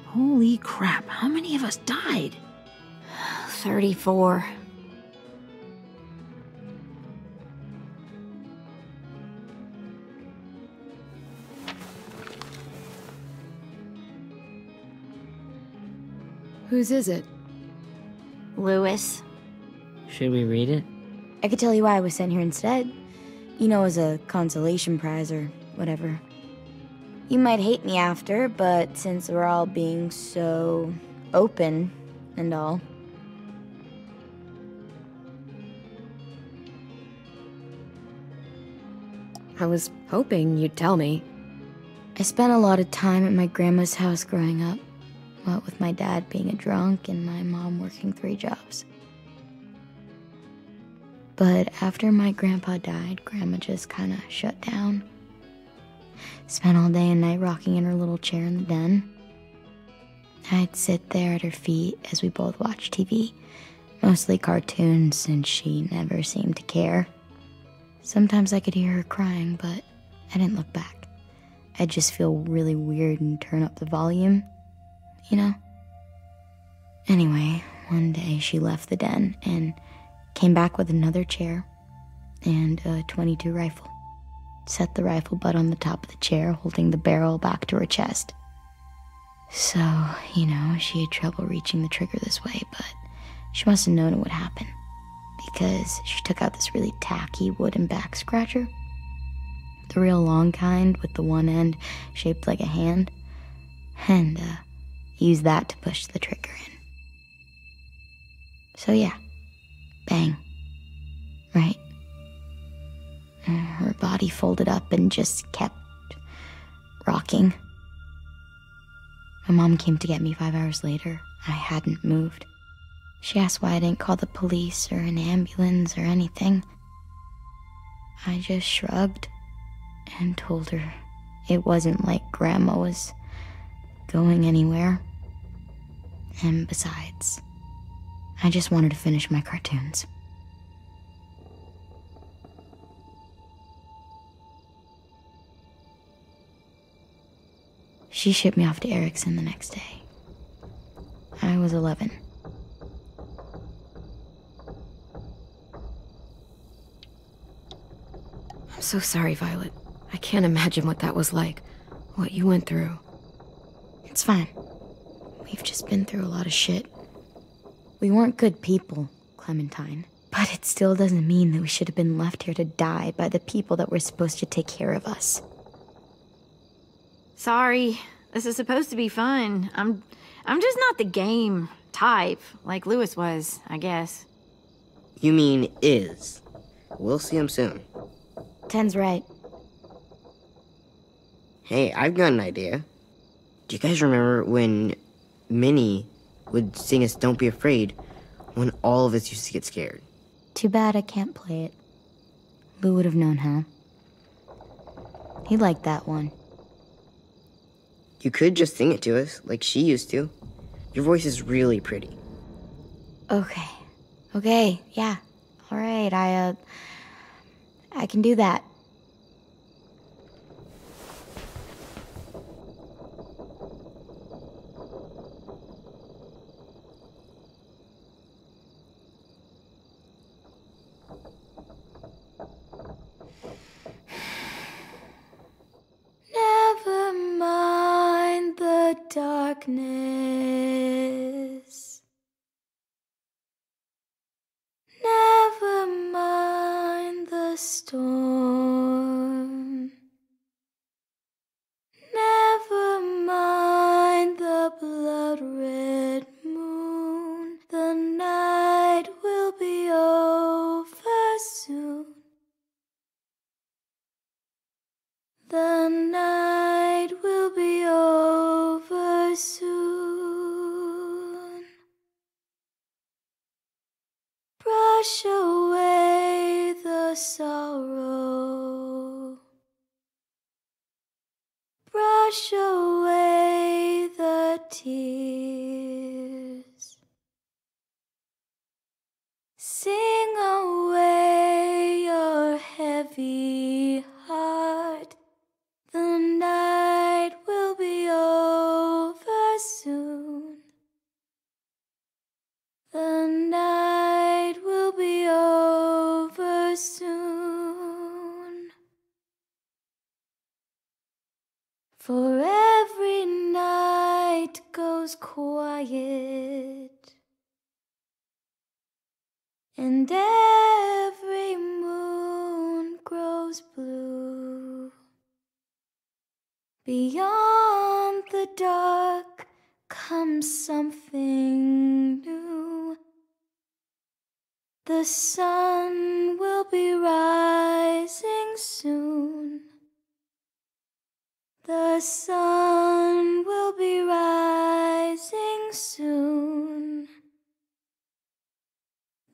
Speaker 2: Holy crap, how many of us died?
Speaker 6: 34.
Speaker 1: Whose is it?
Speaker 6: Lewis.
Speaker 2: Should we read it?
Speaker 7: I could tell you why I was sent here instead. You know, as a consolation prize or whatever. You might hate me after, but since we're all being so open and all.
Speaker 1: I was hoping you'd tell me.
Speaker 7: I spent a lot of time at my grandma's house growing up. What with my dad being a drunk and my mom working 3 jobs. But after my grandpa died, Grandma just kind of shut down. Spent all day and night rocking in her little chair in the den. I'd sit there at her feet as we both watched TV, mostly cartoons since she never seemed to care. Sometimes I could hear her crying, but I didn't look back. I'd just feel really weird and turn up the volume, you know? Anyway, one day she left the den and came back with another chair and a .22 rifle. Set the rifle butt on the top of the chair, holding the barrel back to her chest. So, you know, she had trouble reaching the trigger this way, but she must have known it would happen, because she took out this really tacky wooden back scratcher. The real long kind with the one end shaped like a hand, and used that to push the trigger in. So yeah, bang, right? Her body folded up and just kept rocking. My mom came to get me 5 hours later. I hadn't moved. She asked why I didn't call the police or an ambulance or anything. I just shrugged and told her it wasn't like Grandma was going anywhere. And besides, I just wanted to finish my cartoons. She shipped me off to Erickson the next day. I was 11.
Speaker 1: I'm so sorry, Violet. I can't imagine what that was like. What you went through.
Speaker 7: It's fine. We've just been through a lot of shit. We weren't good people, Clementine. But it still doesn't mean that we should have been left here to die by the people that were supposed to take care of us.
Speaker 6: Sorry. This is supposed to be fun. I'm just not the game type, like Lewis was, I guess.
Speaker 8: You mean is. We'll see him soon.
Speaker 7: Ten's right.
Speaker 8: Hey, I've got an idea. Do you guys remember when Minnie would sing us Don't Be Afraid when all of us used to get scared?
Speaker 7: Too bad I can't play it. Lou would have known how. He liked that one.
Speaker 8: You could just sing it to us, like she used to. Your voice is really pretty.
Speaker 7: Okay, yeah. All right, I can do that. Never mind the darkness. Never mind the storm. Never mind the blood-red moon. The night will be over soon. The night will be over soon. Brush away the sorrow. Brush away the tears. Sing away your heavy heart. The night will be over soon. The night will be over soon. For every night goes quiet, and every moon grows blue. Beyond the dark comes something new. The sun will be rising soon. The sun will be rising soon.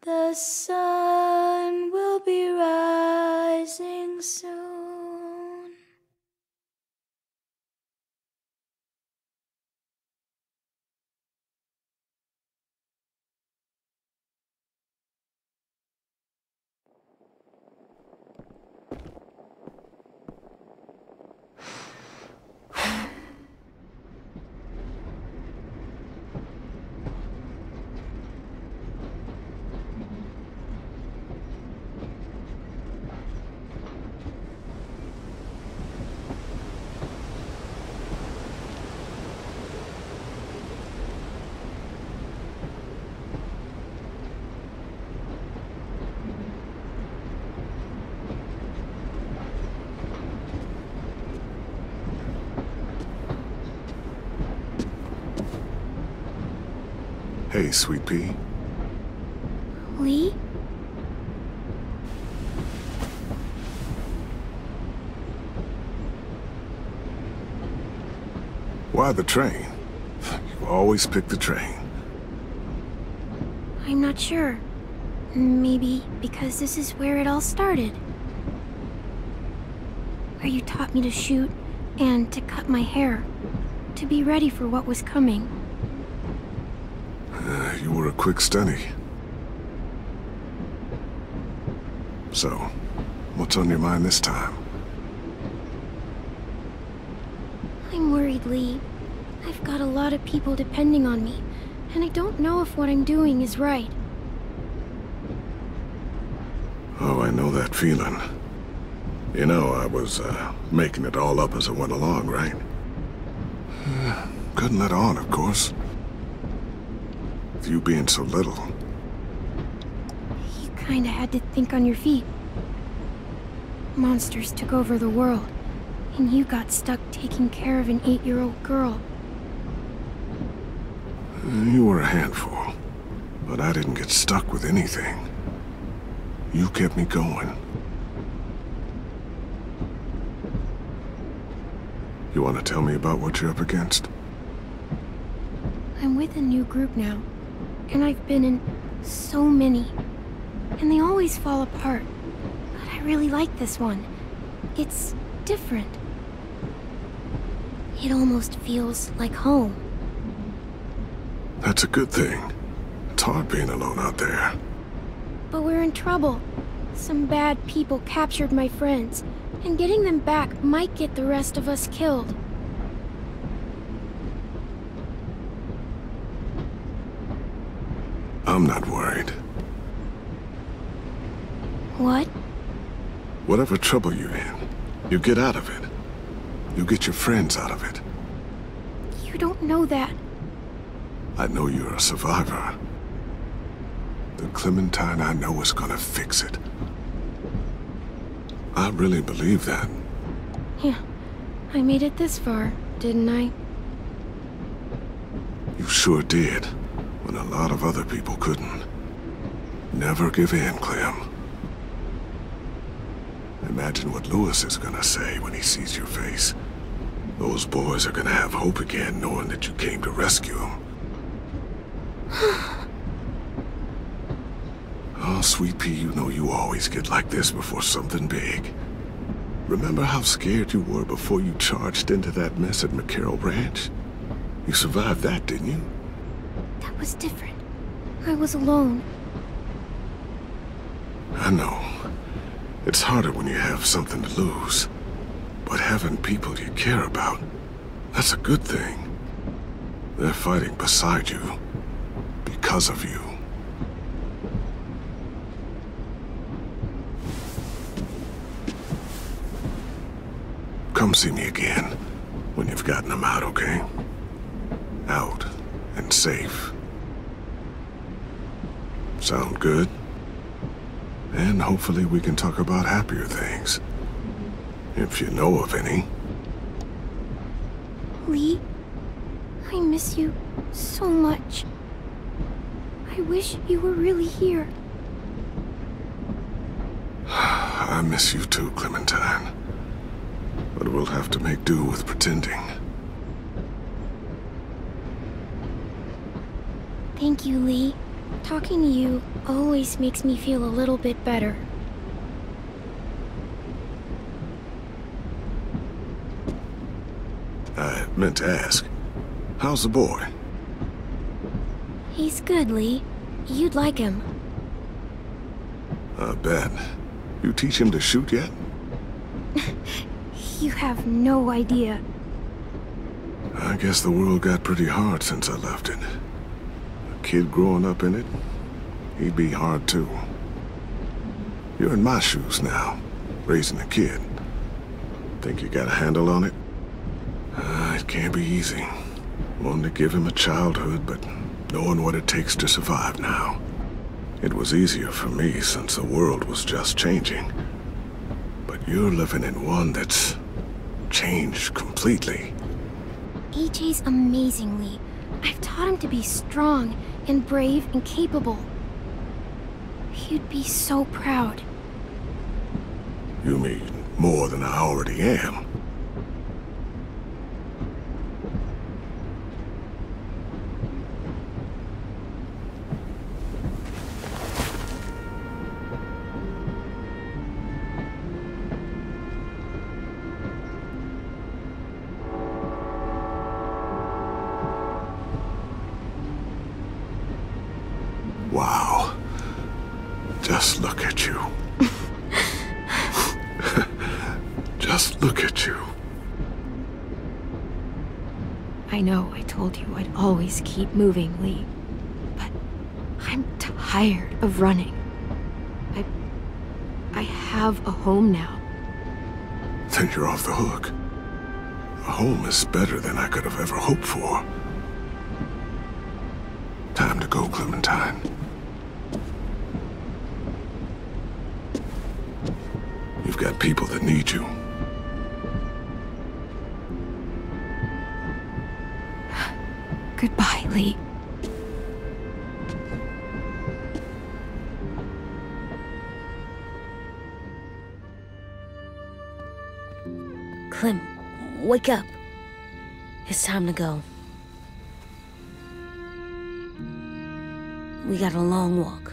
Speaker 7: The sun will be rising soon.
Speaker 9: Hey, Sweet Pea.
Speaker 1: Lee?
Speaker 9: Why the train? You always pick the train.
Speaker 1: I'm not sure. Maybe because this is where it all started. Where you taught me to shoot and to cut my hair. To be ready for what was coming.
Speaker 9: You were a quick study. So, what's on your mind this time?
Speaker 1: I'm worried, Lee. I've got a lot of people depending on me, and I don't know if what I'm doing is right.
Speaker 9: Oh, I know that feeling. You know, I was, making it all up as I went along, right? Couldn't let on, of course. With you being so little.
Speaker 1: You kinda had to think on your feet. Monsters took over the world, and you got stuck taking care of an 8-year-old girl.
Speaker 9: You were a handful, but I didn't get stuck with anything. You kept me going. You want to tell me about what you're up against?
Speaker 1: I'm with a new group now, and I've been in so many, and they always fall apart. But I really like this one. It's different. It almost feels like home.
Speaker 9: That's a good thing. It's hard being alone out there.
Speaker 1: But we're in trouble. Some bad people captured my friends, and getting them back might get the rest of us killed.
Speaker 9: I'm not worried.
Speaker 1: What?
Speaker 9: Whatever trouble you're in, you get out of it. You get your friends out of it.
Speaker 1: You don't know that.
Speaker 9: I know you're a survivor. The Clementine I know is gonna fix it. I really believe that.
Speaker 1: Yeah, I made it this far, didn't I?
Speaker 9: You sure did, when a lot of other people couldn't. Never give in, Clem. Imagine what Lewis is gonna say when he sees your face. Those boys are gonna have hope again, knowing that you came to rescue them. Oh, Sweet Pea, you know you always get like this before something big. Remember how scared you were before you charged into that mess at McCarroll Ranch? You survived that, didn't you?
Speaker 1: That was different. I was alone.
Speaker 9: I know. It's harder when you have something to lose. But having people you care about, that's a good thing. They're fighting beside you. Because of you. Come see me again when you've gotten them out, okay? Out and safe. Sound good? And hopefully we can talk about happier things. If you know of any.
Speaker 1: Lee, I miss you so much. I wish you were really here.
Speaker 9: I miss you too, Clementine. But we'll have to make do with pretending.
Speaker 1: Thank you, Lee. Talking to you always makes me feel a little bit better.
Speaker 9: I meant to ask, how's the boy?
Speaker 1: He's good, Lee. You'd like him.
Speaker 9: I bet. You teach him to shoot yet?
Speaker 1: You have no idea.
Speaker 9: I guess the world got pretty hard since I left it. A kid growing up in it, he'd be hard too. You're in my shoes now, raising a kid. Think you got a handle on it? It can't be easy. Wanting to give him a childhood, but knowing what it takes to survive now. It was easier for me since the world was just changing. But you're living in one that's changed completely.
Speaker 1: AJ's amazing, Lee. I've taught him to be strong and brave and capable. You'd be so proud.
Speaker 9: You mean more than I already am? Wow. Just look at you. Just look at you.
Speaker 1: I know I told you I'd always keep moving, Lee. But I'm tired of running. I have a home now.
Speaker 9: Then you're off the hook. A home is better than I could have ever hoped for. Time to go, Clementine. You've got people that need you.
Speaker 1: Goodbye, Lee.
Speaker 3: Clem, wake up. It's time to go. We got a long walk.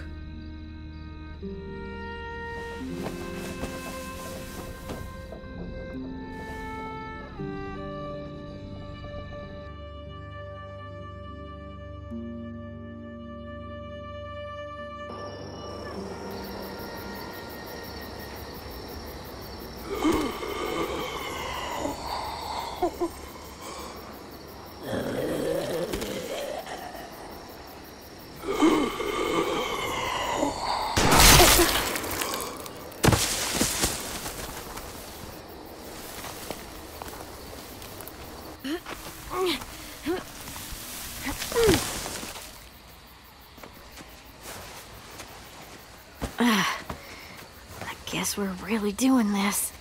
Speaker 1: Guess we're really doing this.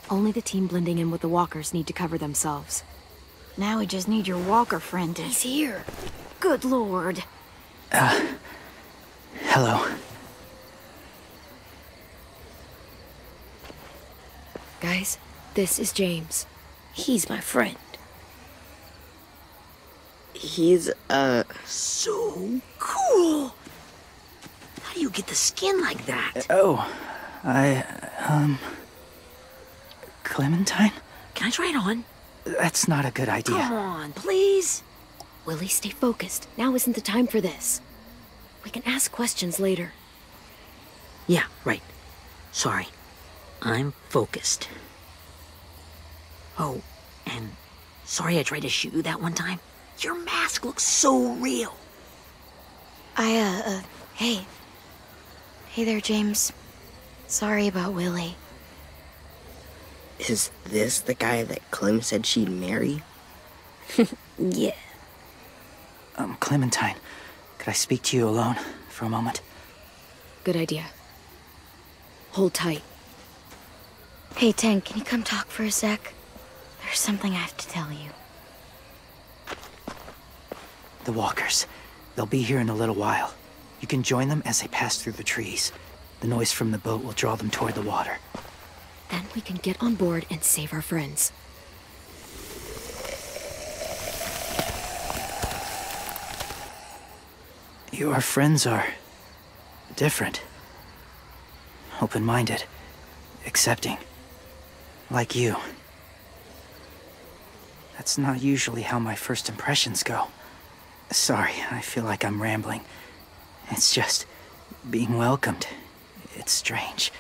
Speaker 1: Only the team blending in with the walkers need to cover themselves.
Speaker 6: Now we just need your walker friend to...
Speaker 1: He's here.
Speaker 6: Good lord.
Speaker 5: Hello.
Speaker 1: Guys, this is James.
Speaker 3: He's my friend.
Speaker 8: He's, so cool. How do you get the skin like that?
Speaker 5: Clementine?
Speaker 2: Can I try it on?
Speaker 5: That's not a good idea.
Speaker 2: Come on, please.
Speaker 1: Willie, stay focused. Now isn't the time for this. We can ask questions later.
Speaker 2: Yeah, right. Sorry. I'm focused. Oh, and sorry I tried to shoot you that one time. Your mask looks so real.
Speaker 7: Hey. Hey there, James. Sorry about Willie.
Speaker 8: Is this the guy that Clem said she'd marry?
Speaker 3: Yeah.
Speaker 5: Clementine, could I speak to you alone for a moment?
Speaker 1: Good idea. Hold tight.
Speaker 7: Hey, Tank, can you come talk for a sec? There's something I have to tell you.
Speaker 5: The walkers. They'll be here in a little while. You can join them as they pass through the trees. The noise from the boat will draw them toward the water.
Speaker 1: Then we can get on board and save our friends.
Speaker 5: Your friends are... different. Open-minded. Accepting. Like you. That's not usually how my first impressions go. Sorry, I feel like I'm rambling. It's just... being welcomed. It's strange.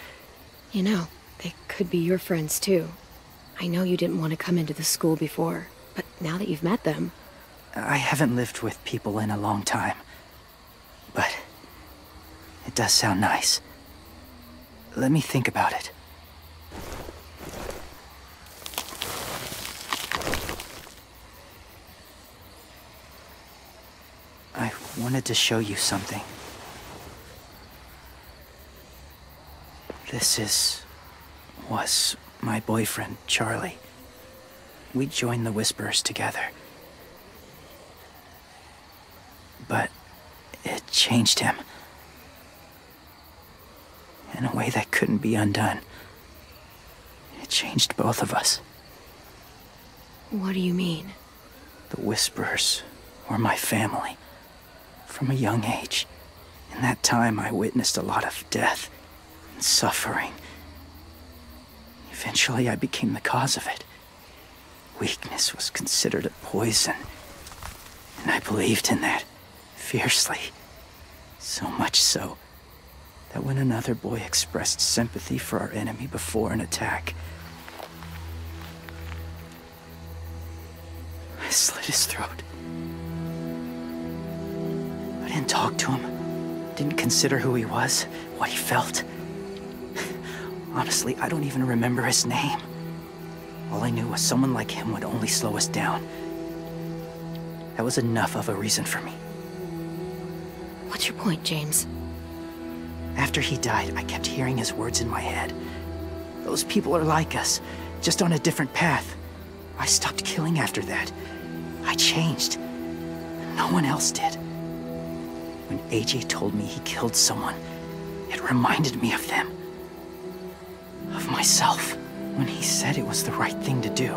Speaker 1: You know, they could be your friends too. I know you didn't want to come into the school before, but now that you've met them...
Speaker 5: I haven't lived with people in a long time. But... it does sound nice. Let me think about it. I wanted to show you something. This was my boyfriend, Charlie. We joined the Whisperers together. But changed him. In a way that couldn't be undone. It changed both of us.
Speaker 1: What do you mean?
Speaker 5: The Whisperers were my family. From a young age. In that time, I witnessed a lot of death and suffering. Eventually, I became the cause of it. Weakness was considered a poison. And I believed in that, fiercely. So much so, that when another boy expressed sympathy for our enemy before an attack, I slit his throat. I didn't talk to him, didn't consider who he was, what he felt. Honestly, I don't even remember his name. All I knew was someone like him would only slow us down. That was enough of a reason for me.
Speaker 1: What's your point, James?
Speaker 5: After he died, I kept hearing his words in my head. Those people are like us, just on a different path. I stopped killing after that. I changed. No one else did. When AJ told me he killed someone, it reminded me of them. Of myself. When he said it was the right thing to do.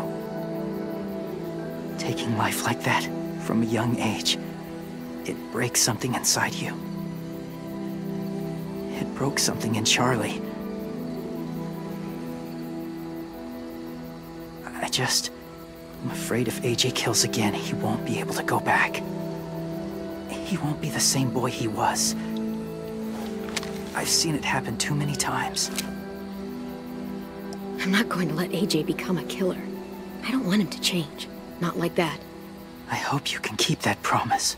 Speaker 5: Taking life like that, from a young age, it breaks something inside you. It broke something in Charlie. I'm afraid if AJ kills again, he won't be able to go back. He won't be the same boy he was. I've seen it happen too many times.
Speaker 1: I'm not going to let AJ become a killer. I don't want him to change. Not like that.
Speaker 5: I hope you can keep that promise.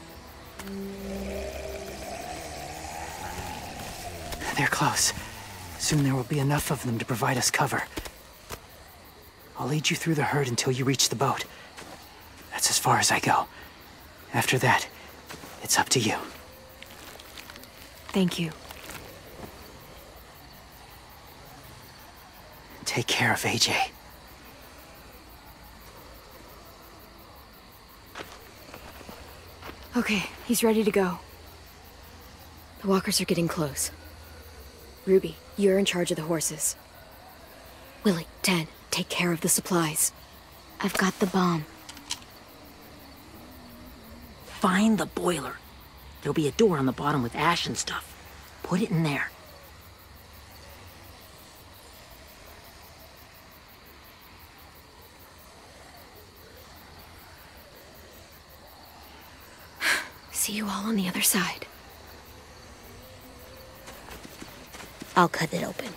Speaker 5: They're close. Soon there will be enough of them to provide us cover. I'll lead you through the herd until you reach the boat. That's as far as I go. After that, it's up to you.
Speaker 1: Thank you.
Speaker 5: Take care of AJ.
Speaker 1: Okay, he's ready to go. The walkers are getting close. Ruby, you're in charge of the horses. Willie, Ted, take care of the supplies.
Speaker 7: I've got the bomb.
Speaker 2: Find the boiler. There'll be a door on the bottom with ash and stuff. Put it in there.
Speaker 1: See you all on the other side.
Speaker 3: I'll cut it open.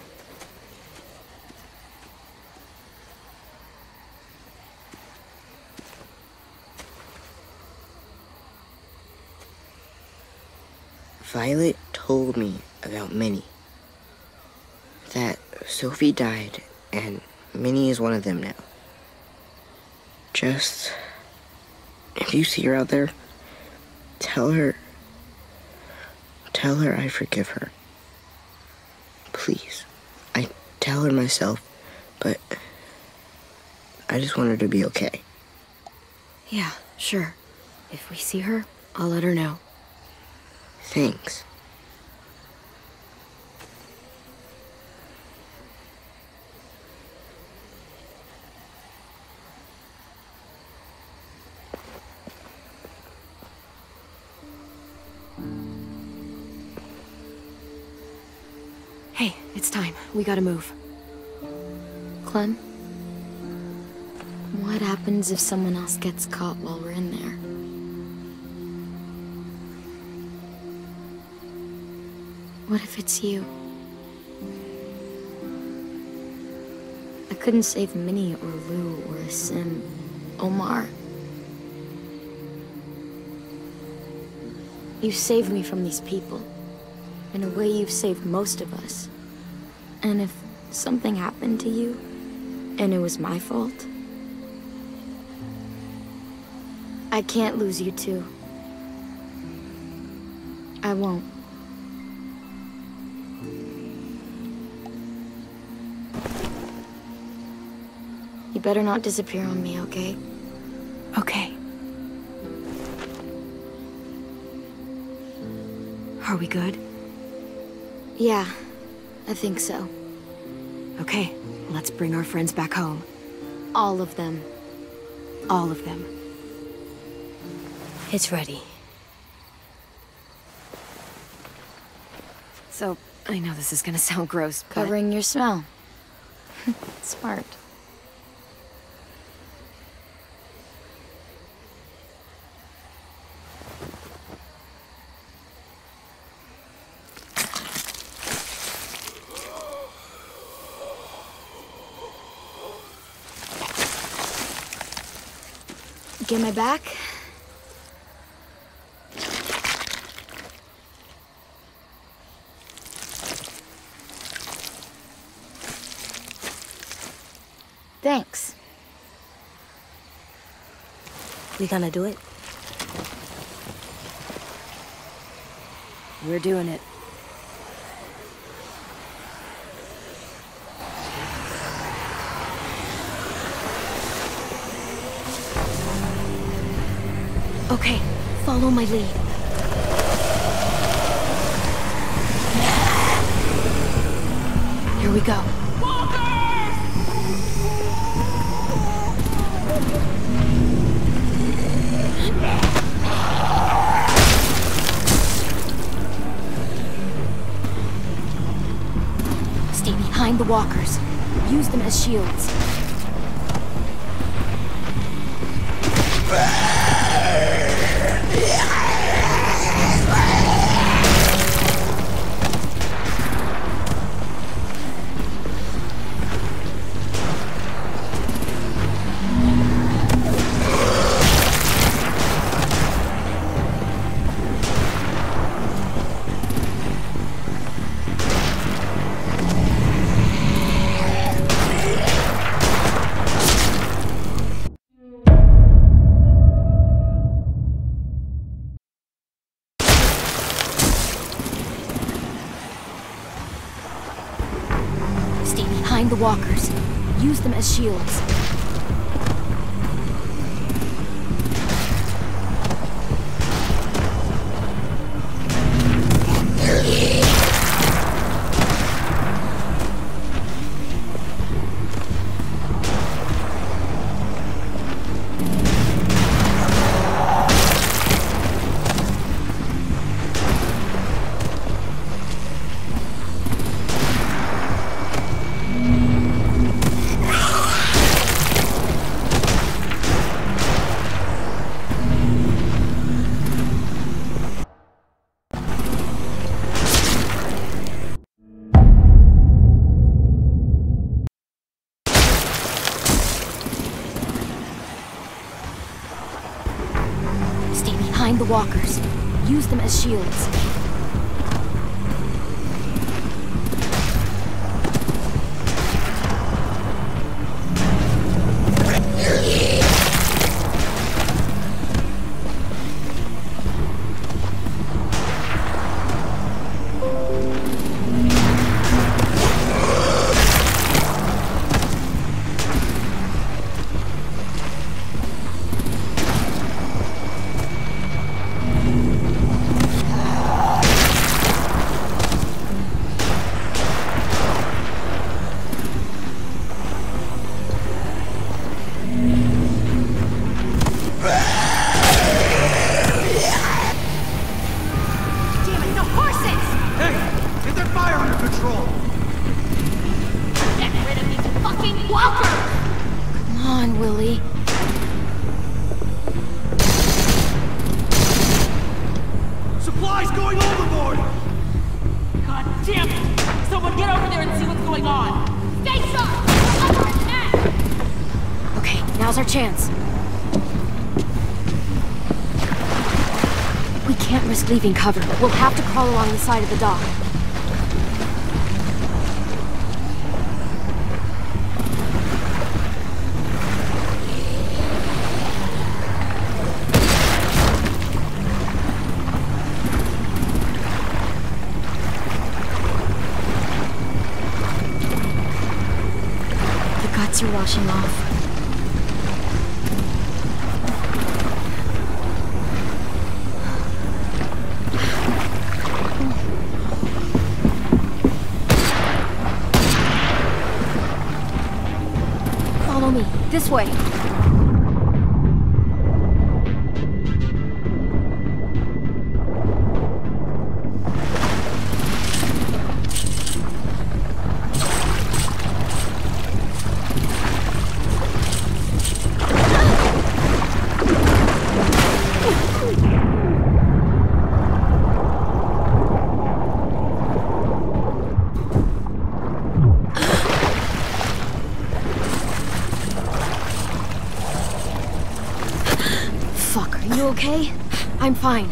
Speaker 8: Violet told me about Minnie. That Sophie died, and Minnie is one of them now. Just... if you see her out there, tell her I forgive her. Please. I tell her myself, but I just want her to be okay.
Speaker 1: Yeah, sure. If we see her, I'll let her know.
Speaker 8: Thanks.
Speaker 1: Hey, it's time. We gotta move.
Speaker 7: Clem? What happens if someone else gets caught while we're in there? What if it's you? I couldn't save Minnie or Lou or Sim, Omar. You saved me from these people. In a way, you've saved most of us. And if something happened to you, and it was my fault, I can't lose you too. I won't. You better not disappear on me, okay?
Speaker 1: Okay. Are we good?
Speaker 7: Yeah, I think so.
Speaker 1: Okay, let's bring our friends back home.
Speaker 7: All of them.
Speaker 1: All of them.
Speaker 3: It's ready.
Speaker 1: So, I know this is gonna sound gross, but...
Speaker 7: Covering your smell. Smart. Get my back? Thanks.
Speaker 3: We gonna do it?
Speaker 1: We're doing it.
Speaker 3: Okay, follow my lead.
Speaker 1: Here we go.
Speaker 3: Stay behind the walkers. Use them as shields. Behind the walkers. Use them as shields. Behind the walkers. Use them as shields. Now's our chance. We can't risk leaving cover. We'll have to crawl along the side of the dock. The guts are washing off.
Speaker 1: This way. You okay? I'm fine.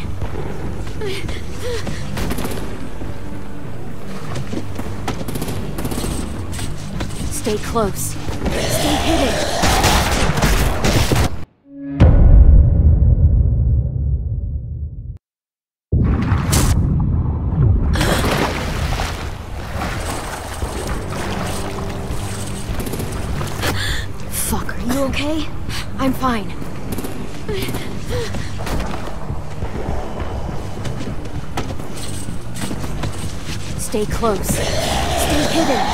Speaker 1: Stay close. Stay hidden. Fuck, are you okay? I'm fine. Stay close. Stay hidden.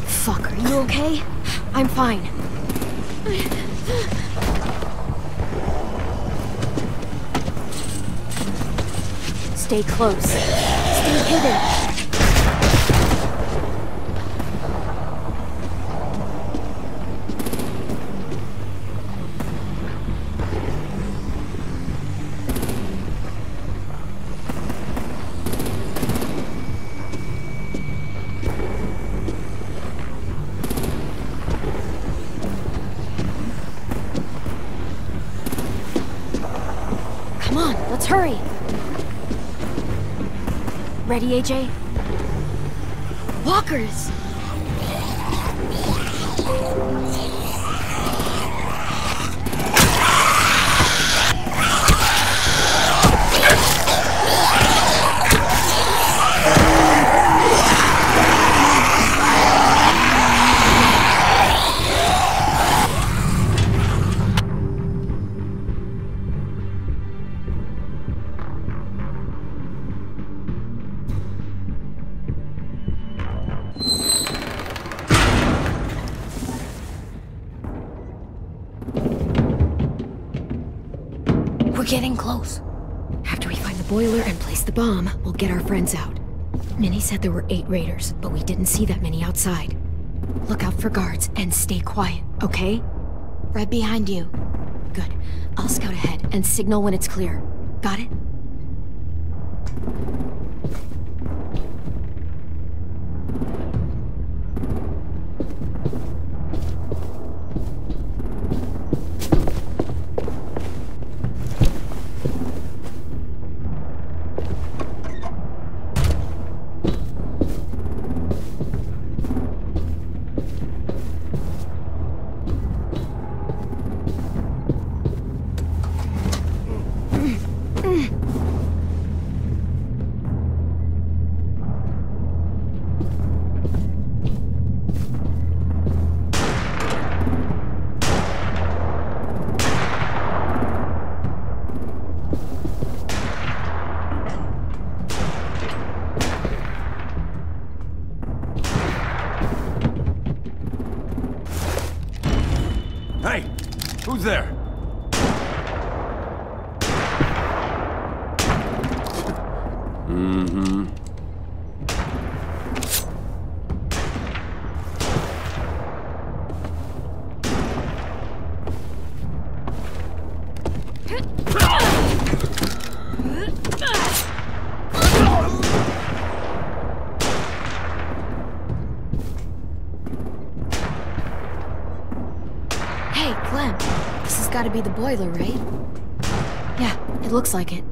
Speaker 1: Fuck, are you okay? I'm fine. Stay close. Stay hidden. Come on, let's hurry. Ready, AJ? Walkers! We're getting close. After we find the boiler and place the bomb, we'll get our friends out. Minnie said there were 8 raiders, but we didn't see that many outside. Look out for guards and stay quiet, okay?
Speaker 7: Right behind you.
Speaker 1: Good. I'll scout ahead and signal when it's clear. Got it?
Speaker 10: Hey! Who's there? Mm-hmm.
Speaker 1: Hey, Clem. This has got to be the boiler, right? Yeah, it looks like it.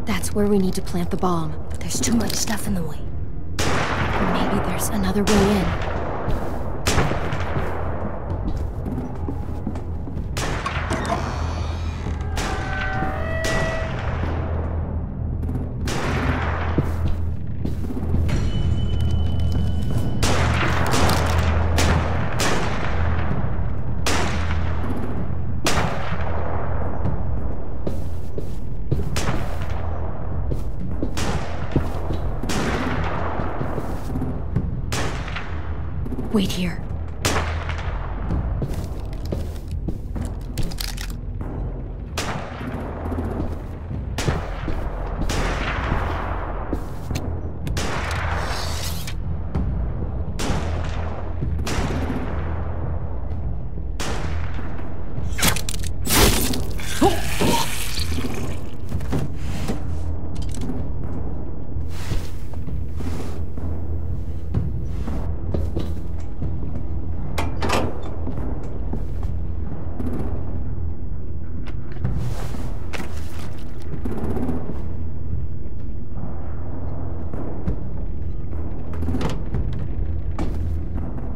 Speaker 1: That's where we need to plant the bomb.
Speaker 7: There's too much stuff in the way.
Speaker 1: Maybe there's another way in. Wait here.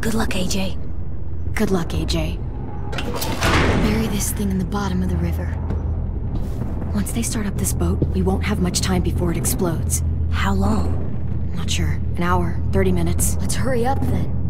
Speaker 3: Good luck, AJ.
Speaker 1: Good luck, AJ. Bury this thing in the bottom of the river. Once they start up this boat, we won't have much time before it explodes.
Speaker 3: How long?
Speaker 1: Not sure. An hour, 30 minutes.
Speaker 3: Let's hurry up then.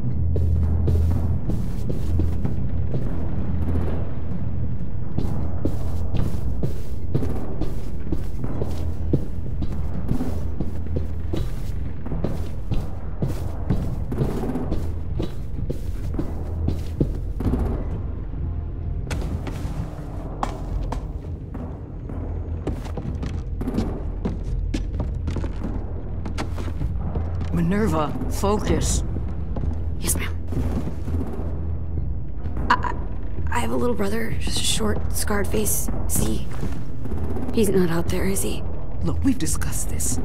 Speaker 2: Minerva, focus.
Speaker 1: Yes, ma'am. I have a little brother, just a short, scarred face. See? He's not out there, is he?
Speaker 11: Look, we've discussed this.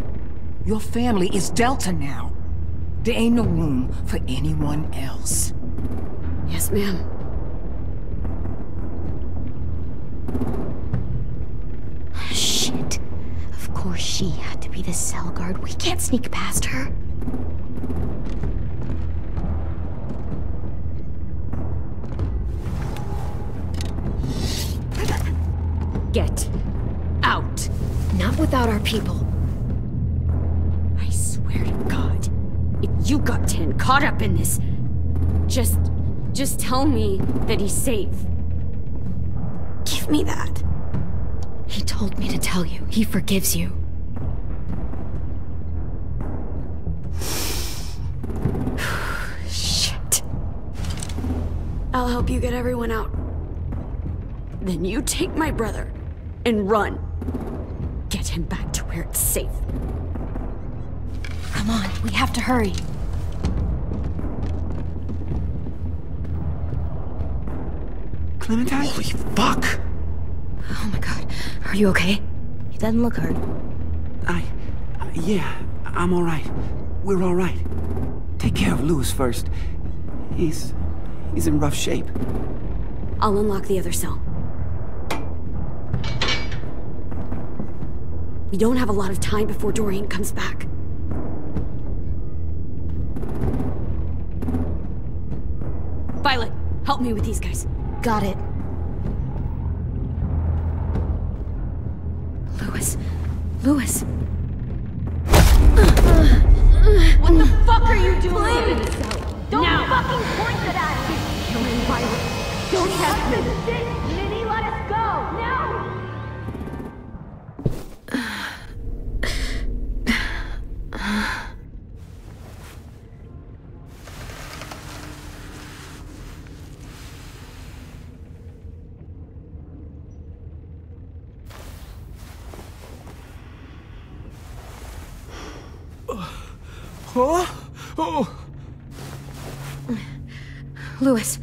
Speaker 11: Your family is Delta now. There ain't no room for anyone else.
Speaker 1: Yes, ma'am.
Speaker 3: Shit. Of course she had to be the cell guard. We can't sneak past her.
Speaker 1: Get out. Not without our people. I swear to God, if you got 10 caught up in this, just tell me that he's safe. Give me that. He told me to tell you. He forgives you. Shit. I'll help you get everyone out. Then you take my brother and run. Get him back to where it's safe. Come on, we have to hurry.
Speaker 11: Clementine?
Speaker 5: Holy fuck!
Speaker 1: Oh my God, are you okay?
Speaker 3: He doesn't look hurt.
Speaker 12: Yeah, I'm alright. We're alright. Take care of Louis first. He's in rough shape.
Speaker 1: I'll unlock the other cell. We don't have a lot of time before Dorian comes back. Violet, help me with these guys.
Speaker 3: Got it.
Speaker 1: Louis.
Speaker 4: What the fuck are you doing? Don't fucking point that at me!
Speaker 1: Kill me, Violet. Don't test me.
Speaker 4: Shit, Minnie, let us go! Now!
Speaker 1: Louis.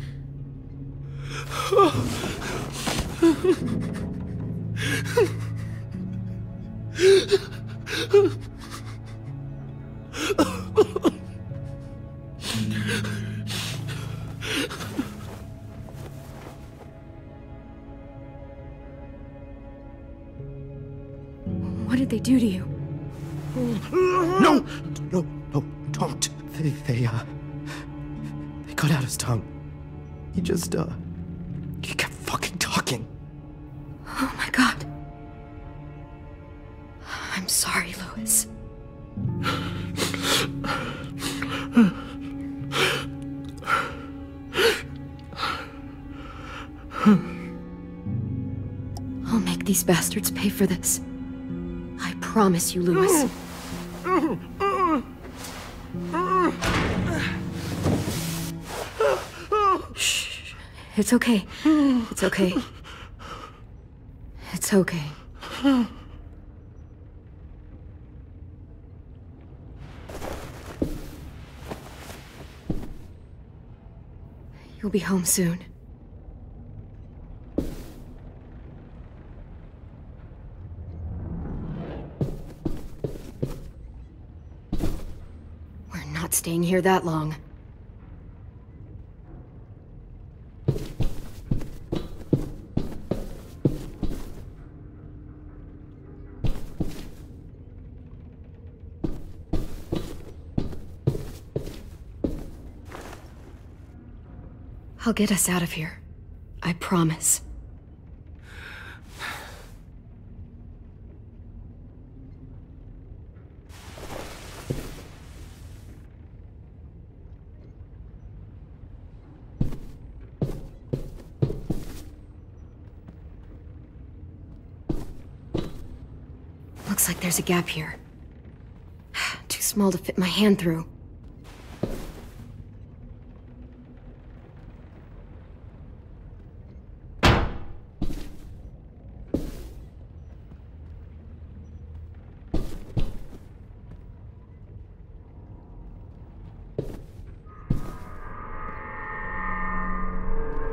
Speaker 1: What did they do to you?
Speaker 13: No, don't. They cut out his tongue. He kept fucking talking.
Speaker 1: Oh my God. I'm sorry, Louis. I'll make these bastards pay for this. I promise you, Louis. It's okay. It's okay. It's okay. You'll be home soon. We're not staying here that long. I'll get us out of here. I promise. Looks like there's a gap here. Too small to fit my hand through.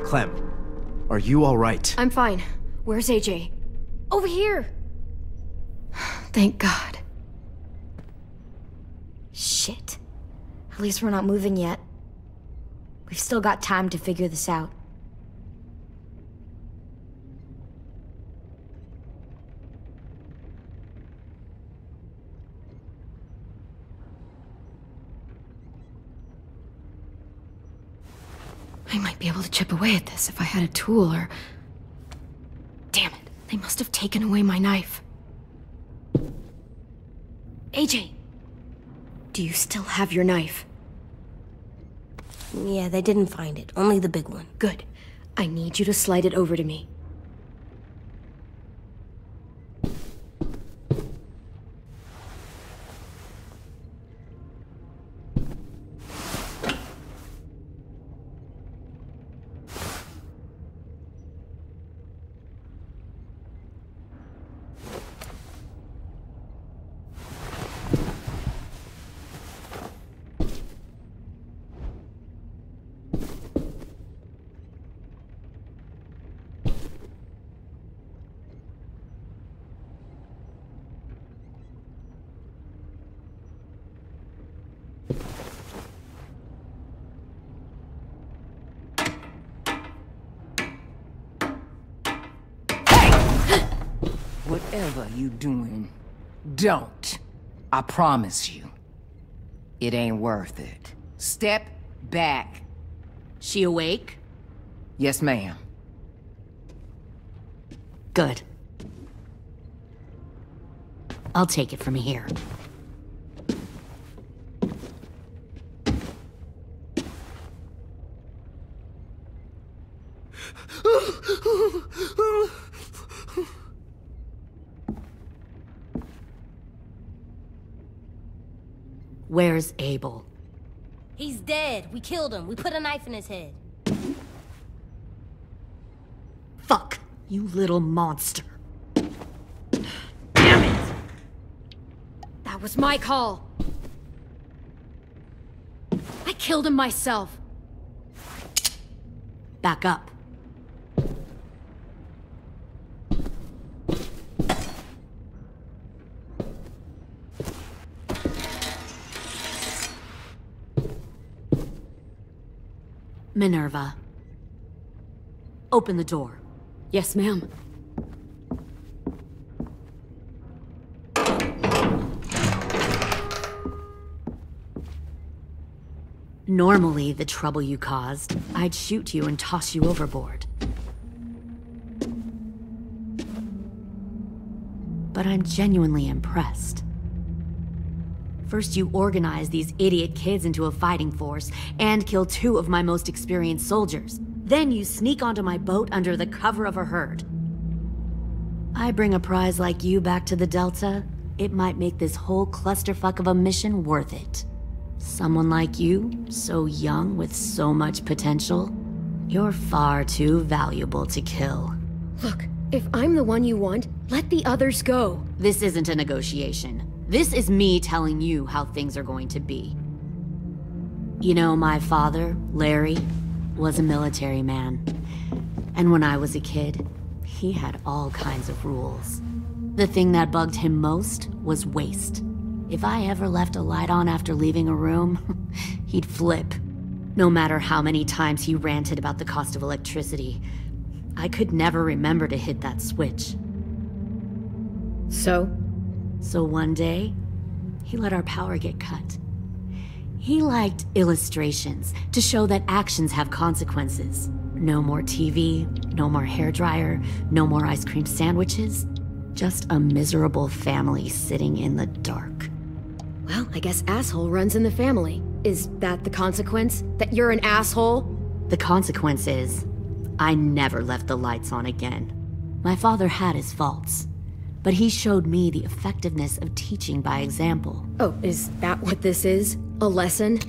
Speaker 13: Clem, are you all right?
Speaker 1: I'm fine. Where's AJ?
Speaker 7: Over here!
Speaker 1: Thank God.
Speaker 7: Shit. At least we're not moving yet. We've still got time to figure this out.
Speaker 1: I might be able to chip away at this if I had a tool or... Damn it, they must have taken away my knife. AJ! Do you still have your knife?
Speaker 3: Yeah, they didn't find it. Only the big one.
Speaker 1: Good. I need you to slide it over to me.
Speaker 11: Whatever you doing, don't. I promise you. It ain't worth it. Step back.
Speaker 2: She awake?
Speaker 11: Yes, ma'am.
Speaker 2: Good. I'll take it from here. Where's Abel?
Speaker 3: He's dead. We killed him. We put a knife in his head.
Speaker 2: Fuck, you little monster. Damn it!
Speaker 1: That was my call. I killed him myself.
Speaker 2: Back up. Minerva. Open the door.
Speaker 1: Yes, ma'am.
Speaker 2: Normally, the trouble you caused, I'd shoot you and toss you overboard. But I'm genuinely impressed. First, you organize these idiot kids into a fighting force and kill 2 of my most experienced soldiers. Then you sneak onto my boat under the cover of a herd. I bring a prize like you back to the Delta, it might make this whole clusterfuck of a mission worth it. Someone like you, so young with so much potential, You're far too valuable to kill.
Speaker 1: Look, if I'm the one you want, let the others go.
Speaker 2: This isn't a negotiation. This is me telling you how things are going to be. You know, my father, Larry, was a military man. And when I was a kid, he had all kinds of rules. The thing that bugged him most was waste. If I ever left a light on after leaving a room, he'd flip. No matter how many times he ranted about the cost of electricity, I could never remember to hit that switch.
Speaker 1: So
Speaker 2: one day, he let our power get cut. He liked illustrations to show that actions have consequences. No more TV, no more hairdryer, no more ice cream sandwiches. Just a miserable family sitting in the dark.
Speaker 1: Well, I guess asshole runs in the family. Is that the consequence? That you're an asshole?
Speaker 2: The consequence is, I never left the lights on again. My father had his faults, but he showed me the effectiveness of teaching by example.
Speaker 1: Oh, is that what this is? A lesson?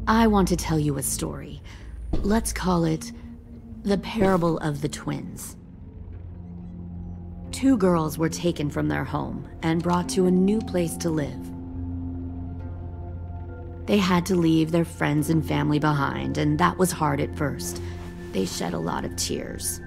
Speaker 2: I want to tell you a story. Let's call it the parable of the twins. Two girls were taken from their home and brought to a new place to live. They had to leave their friends and family behind, and that was hard at first. They shed a lot of tears.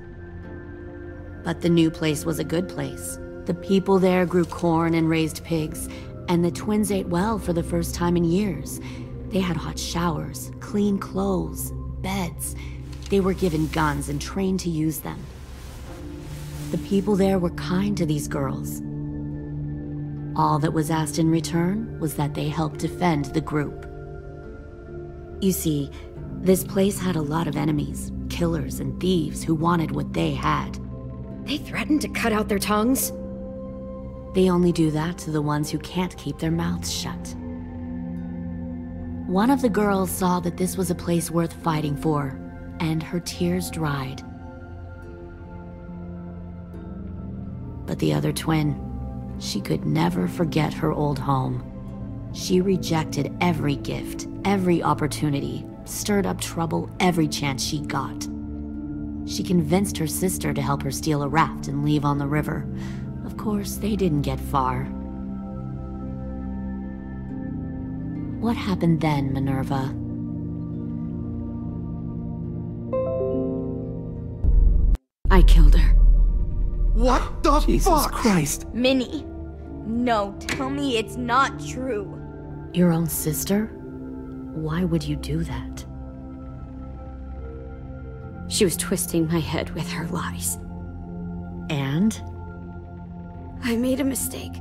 Speaker 2: But the new place was a good place. The people there grew corn and raised pigs, and the twins ate well for the first time in years. They had hot showers, clean clothes, beds. They were given guns and trained to use them. The people there were kind to these girls. All that was asked in return was that they help defend the group. You see, this place had a lot of enemies, killers and thieves who wanted what they had.
Speaker 1: They threatened to cut out their tongues?
Speaker 2: They only do that to the ones who can't keep their mouths shut. One of the girls saw that this was a place worth fighting for, and her tears dried. But the other twin, she could never forget her old home. She rejected every gift, every opportunity, stirred up trouble every chance she got. She convinced her sister to help her steal a raft and leave on the river. Of course, they didn't get far. What happened then, Minerva?
Speaker 1: I killed her.
Speaker 12: What the Jesus fuck? Christ.
Speaker 7: Minnie, no, tell me it's not true.
Speaker 2: Your own sister? Why would you do that?
Speaker 1: She was twisting my head with her lies.
Speaker 2: And?
Speaker 1: I made a mistake.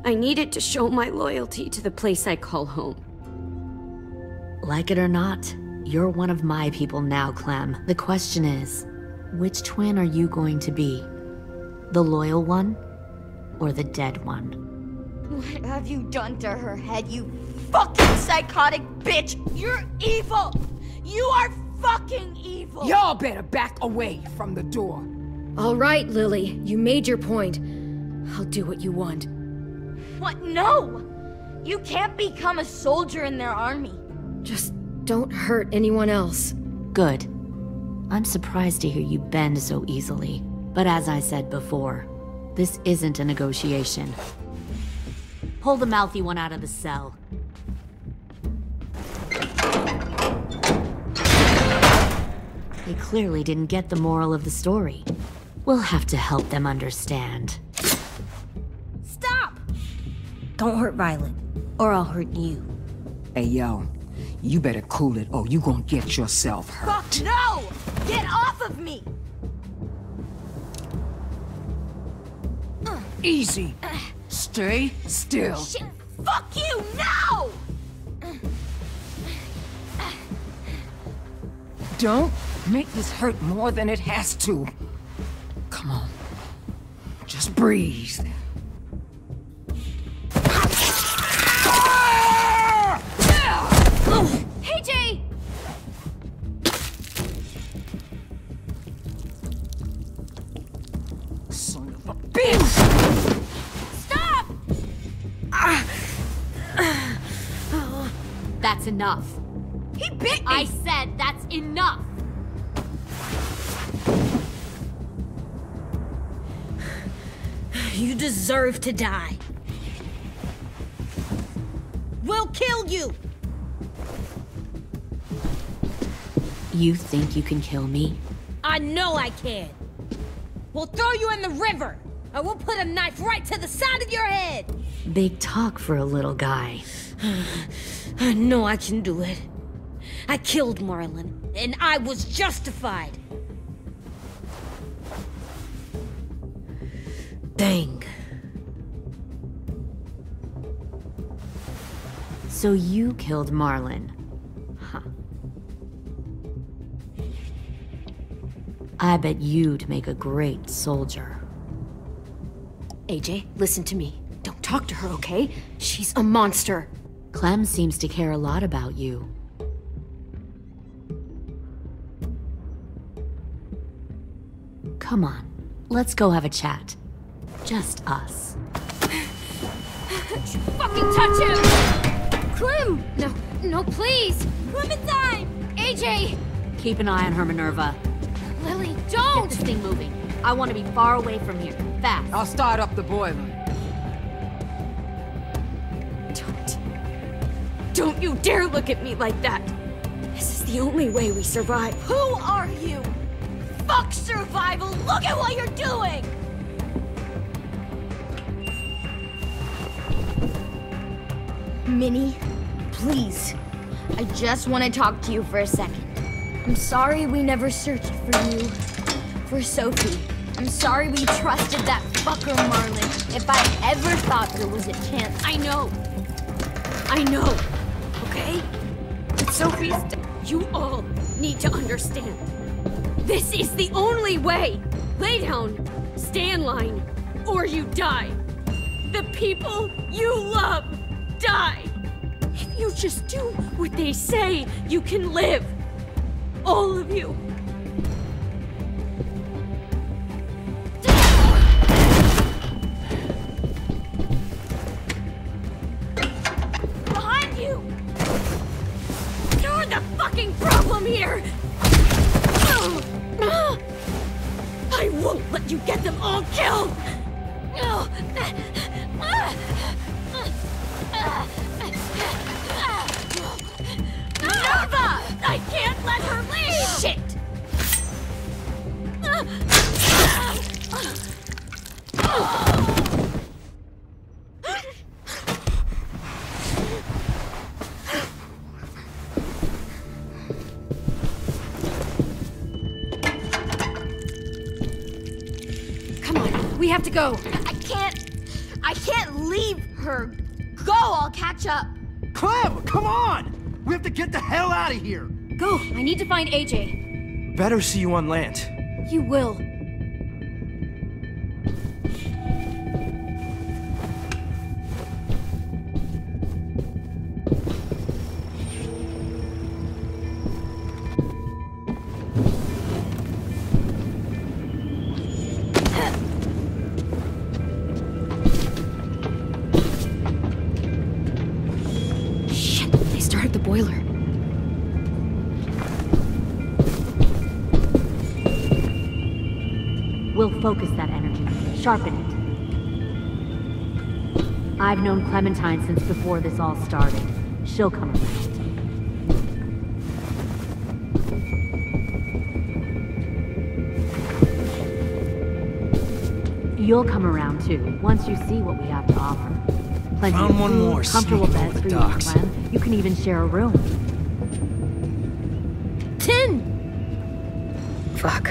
Speaker 1: I needed to show my loyalty to the place I call home.
Speaker 2: Like it or not, you're one of my people now, Clem. The question is, which twin are you going to be? The loyal one, or the dead one?
Speaker 7: What have you done to her head, you fucking psychotic bitch? You're evil! You are fucking evil!
Speaker 11: Y'all better back away from the door.
Speaker 1: All right, Lily, you made your point. I'll do what you want.
Speaker 7: What? No! You can't become a soldier in their army.
Speaker 1: Just don't hurt anyone else.
Speaker 2: Good. I'm surprised to hear you bend so easily. But as I said before, this isn't a negotiation. Pull the mouthy one out of the cell. They clearly didn't get the moral of the story. We'll have to help them understand.
Speaker 7: Stop!
Speaker 3: Don't hurt Violet, or I'll hurt you.
Speaker 11: Hey, yo. You better cool it or you gonna get yourself hurt.
Speaker 7: Fuck no! Get off of me!
Speaker 11: Easy. Stay still.
Speaker 7: Shit! Fuck you! No!
Speaker 11: Don't make this hurt more than it has to. Come on. Just breathe.
Speaker 7: Hey, Jay!
Speaker 1: That's enough.
Speaker 7: He bit me!
Speaker 1: I said that's enough!
Speaker 3: You deserve to die. We'll kill you!
Speaker 1: You think you can kill me?
Speaker 3: I know I can. We'll throw you in the river, or we'll put a knife right to the side of your head.
Speaker 1: Big talk for a little guy.
Speaker 3: I know I can do it. I killed Marlon, and I was justified. Dang.
Speaker 1: So you killed Marlon. Huh. I bet you'd make a great soldier.
Speaker 7: AJ, listen to me. Don't talk to her, okay? She's a monster.
Speaker 1: Clem seems to care a lot about you. Come on, let's go have a chat. Just us.
Speaker 7: Fucking touch him! Clem! No, please! Clementine! AJ!
Speaker 1: Keep an eye on her, Minerva.
Speaker 7: Lily,
Speaker 1: Get
Speaker 7: don't!
Speaker 1: this thing moving. I want to be far away from here. Fast.
Speaker 11: I'll start up the boiler.
Speaker 7: Don't you dare look at me like that! This is the only way we survive. Who are you? Fuck survival! Look at what you're doing! Minnie, please. I just want to talk to you for a second. I'm sorry we never searched for you. For Sophie. I'm sorry we trusted that fucker Marlon. If I ever thought there was a chance. I know, okay? But Sophie's you all need to understand. This is the only way. Lay down, stay in line, or you die. The people you love die. If you just do what they say, you can live. All of you. Behind you! You're the fucking problem here! I won't let you get them all killed! Nova! I can't let her leave! Shit! Come on, we have to go. I can't leave her. Go, I'll catch up.
Speaker 13: Clem, come on! We have to get the hell out of here!
Speaker 7: Go, I need to find AJ.
Speaker 13: Better see you on land.
Speaker 7: You will. Shit, they started the boiler.
Speaker 1: We'll focus that energy, sharpen it. I've known Clementine since before this all started. She'll come around. You'll come around too, once you see what we have to offer. Plenty
Speaker 13: Found
Speaker 1: of
Speaker 13: one
Speaker 1: food,
Speaker 13: more
Speaker 1: comfortable
Speaker 13: sneaking over
Speaker 1: beds
Speaker 13: the
Speaker 1: for you and
Speaker 13: docks.
Speaker 1: Clem. You can even share a room.
Speaker 3: 10! Fuck.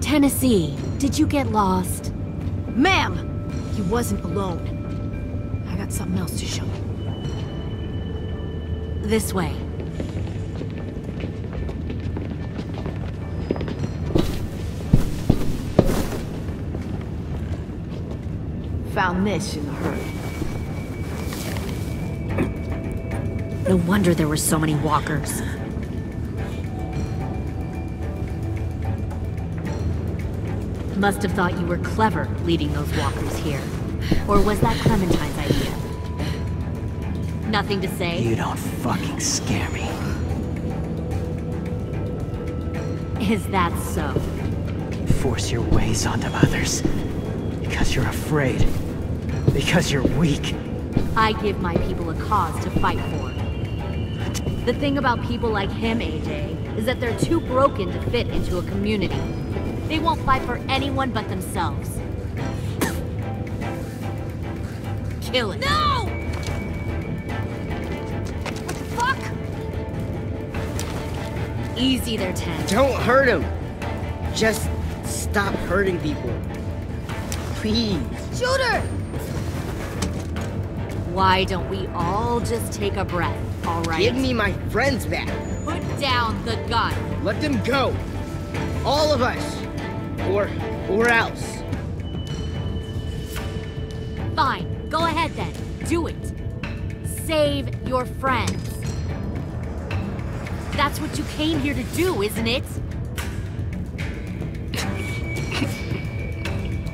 Speaker 1: Tennessee, did you get lost?
Speaker 7: Ma'am! He wasn't alone. I got something else to show you.
Speaker 1: This way.
Speaker 11: Found this in a hurry.
Speaker 1: No wonder there were so many walkers. Must have thought you were clever leading those walkers here. Or was that Clementine's idea?
Speaker 4: nothing to say?
Speaker 5: You don't fucking scare me.
Speaker 4: Is that so?
Speaker 5: Force your ways onto others. Because you're afraid. Because you're weak.
Speaker 4: I give my people a cause to fight for. The thing about people like him, AJ, is that they're too broken to fit into a community. They won't fight for anyone but themselves. Kill it. No! What the fuck? Easy there, 10.
Speaker 8: Don't hurt him. Just stop hurting people. Please.
Speaker 3: Shoot her!
Speaker 4: Why don't we all just take a breath, all right?
Speaker 8: Give me my friends back.
Speaker 4: Put down the gun.
Speaker 8: Let them go. All of us. Or else.
Speaker 4: Fine, go ahead then. Do it. Save your friends. That's what you came here to do, isn't it?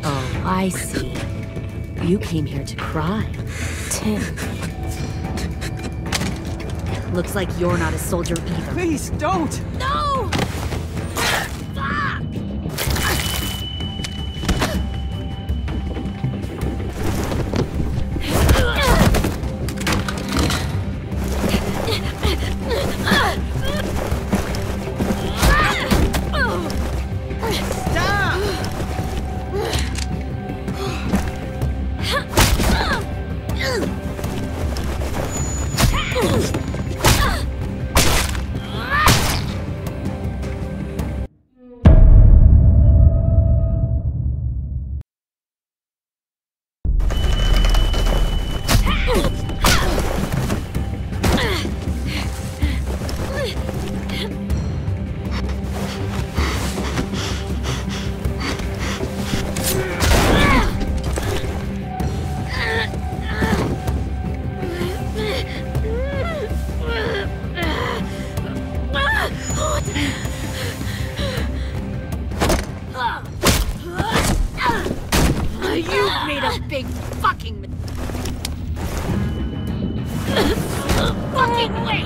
Speaker 4: Oh, I see. You came here to cry.
Speaker 1: Tim.
Speaker 4: Looks like you're not a soldier either.
Speaker 5: Please, don't!
Speaker 4: No! Fuck! You made a big fucking fucking wait!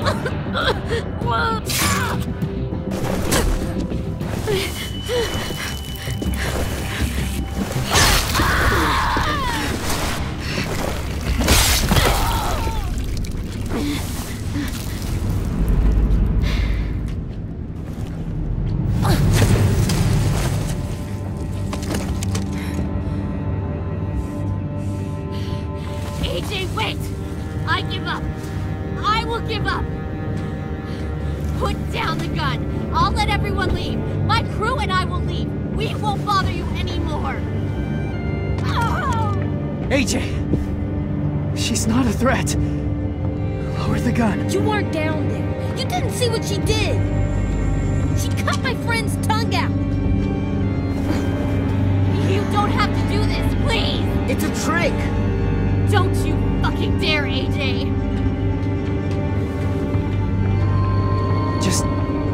Speaker 4: AJ, wait! I give up. I will give up. Put down the gun. I'll let everyone leave. My crew and I will leave. We won't bother you anymore. Oh!
Speaker 5: AJ! She's not a threat. Lower the gun.
Speaker 3: You weren't down there. You didn't see what she did. She cut my friend's tongue out.
Speaker 4: You don't have to do this, please!
Speaker 8: It's a trick!
Speaker 4: Don't you fucking dare, AJ!
Speaker 5: Just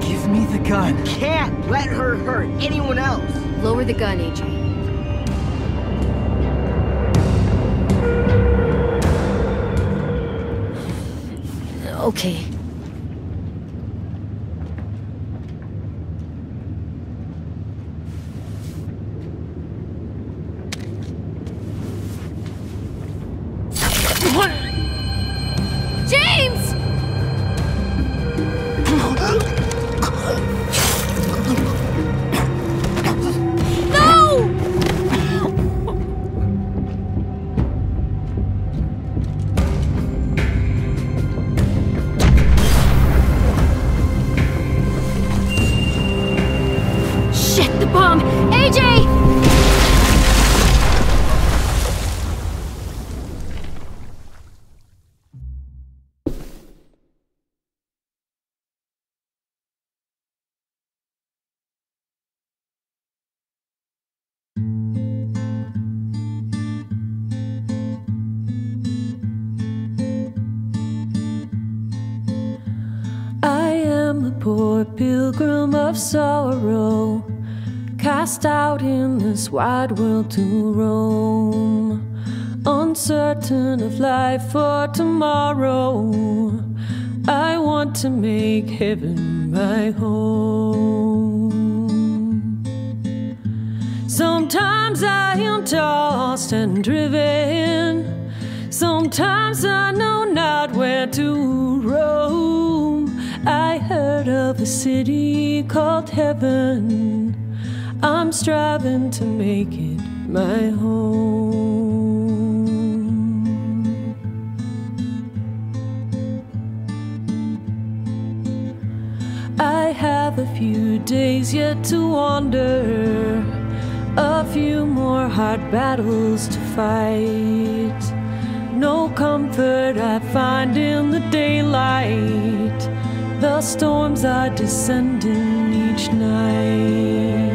Speaker 5: give me the gun.
Speaker 8: Can't let her hurt anyone else.
Speaker 1: Lower the gun, AJ. Okay.
Speaker 4: James! No! Shit, the bomb! AJ!
Speaker 14: A poor pilgrim of sorrow, cast out in this wide world to roam, uncertain fountain of life for tomorrow. I want to make heaven my home. Sometimes I am tossed and driven. Sometimes I know not where to roam. I heard of a city called heaven. I'm striving to make it my home. I have a few days yet to wander, a few more hard battles to fight. No comfort I find in the daylight. The storms are descending each night.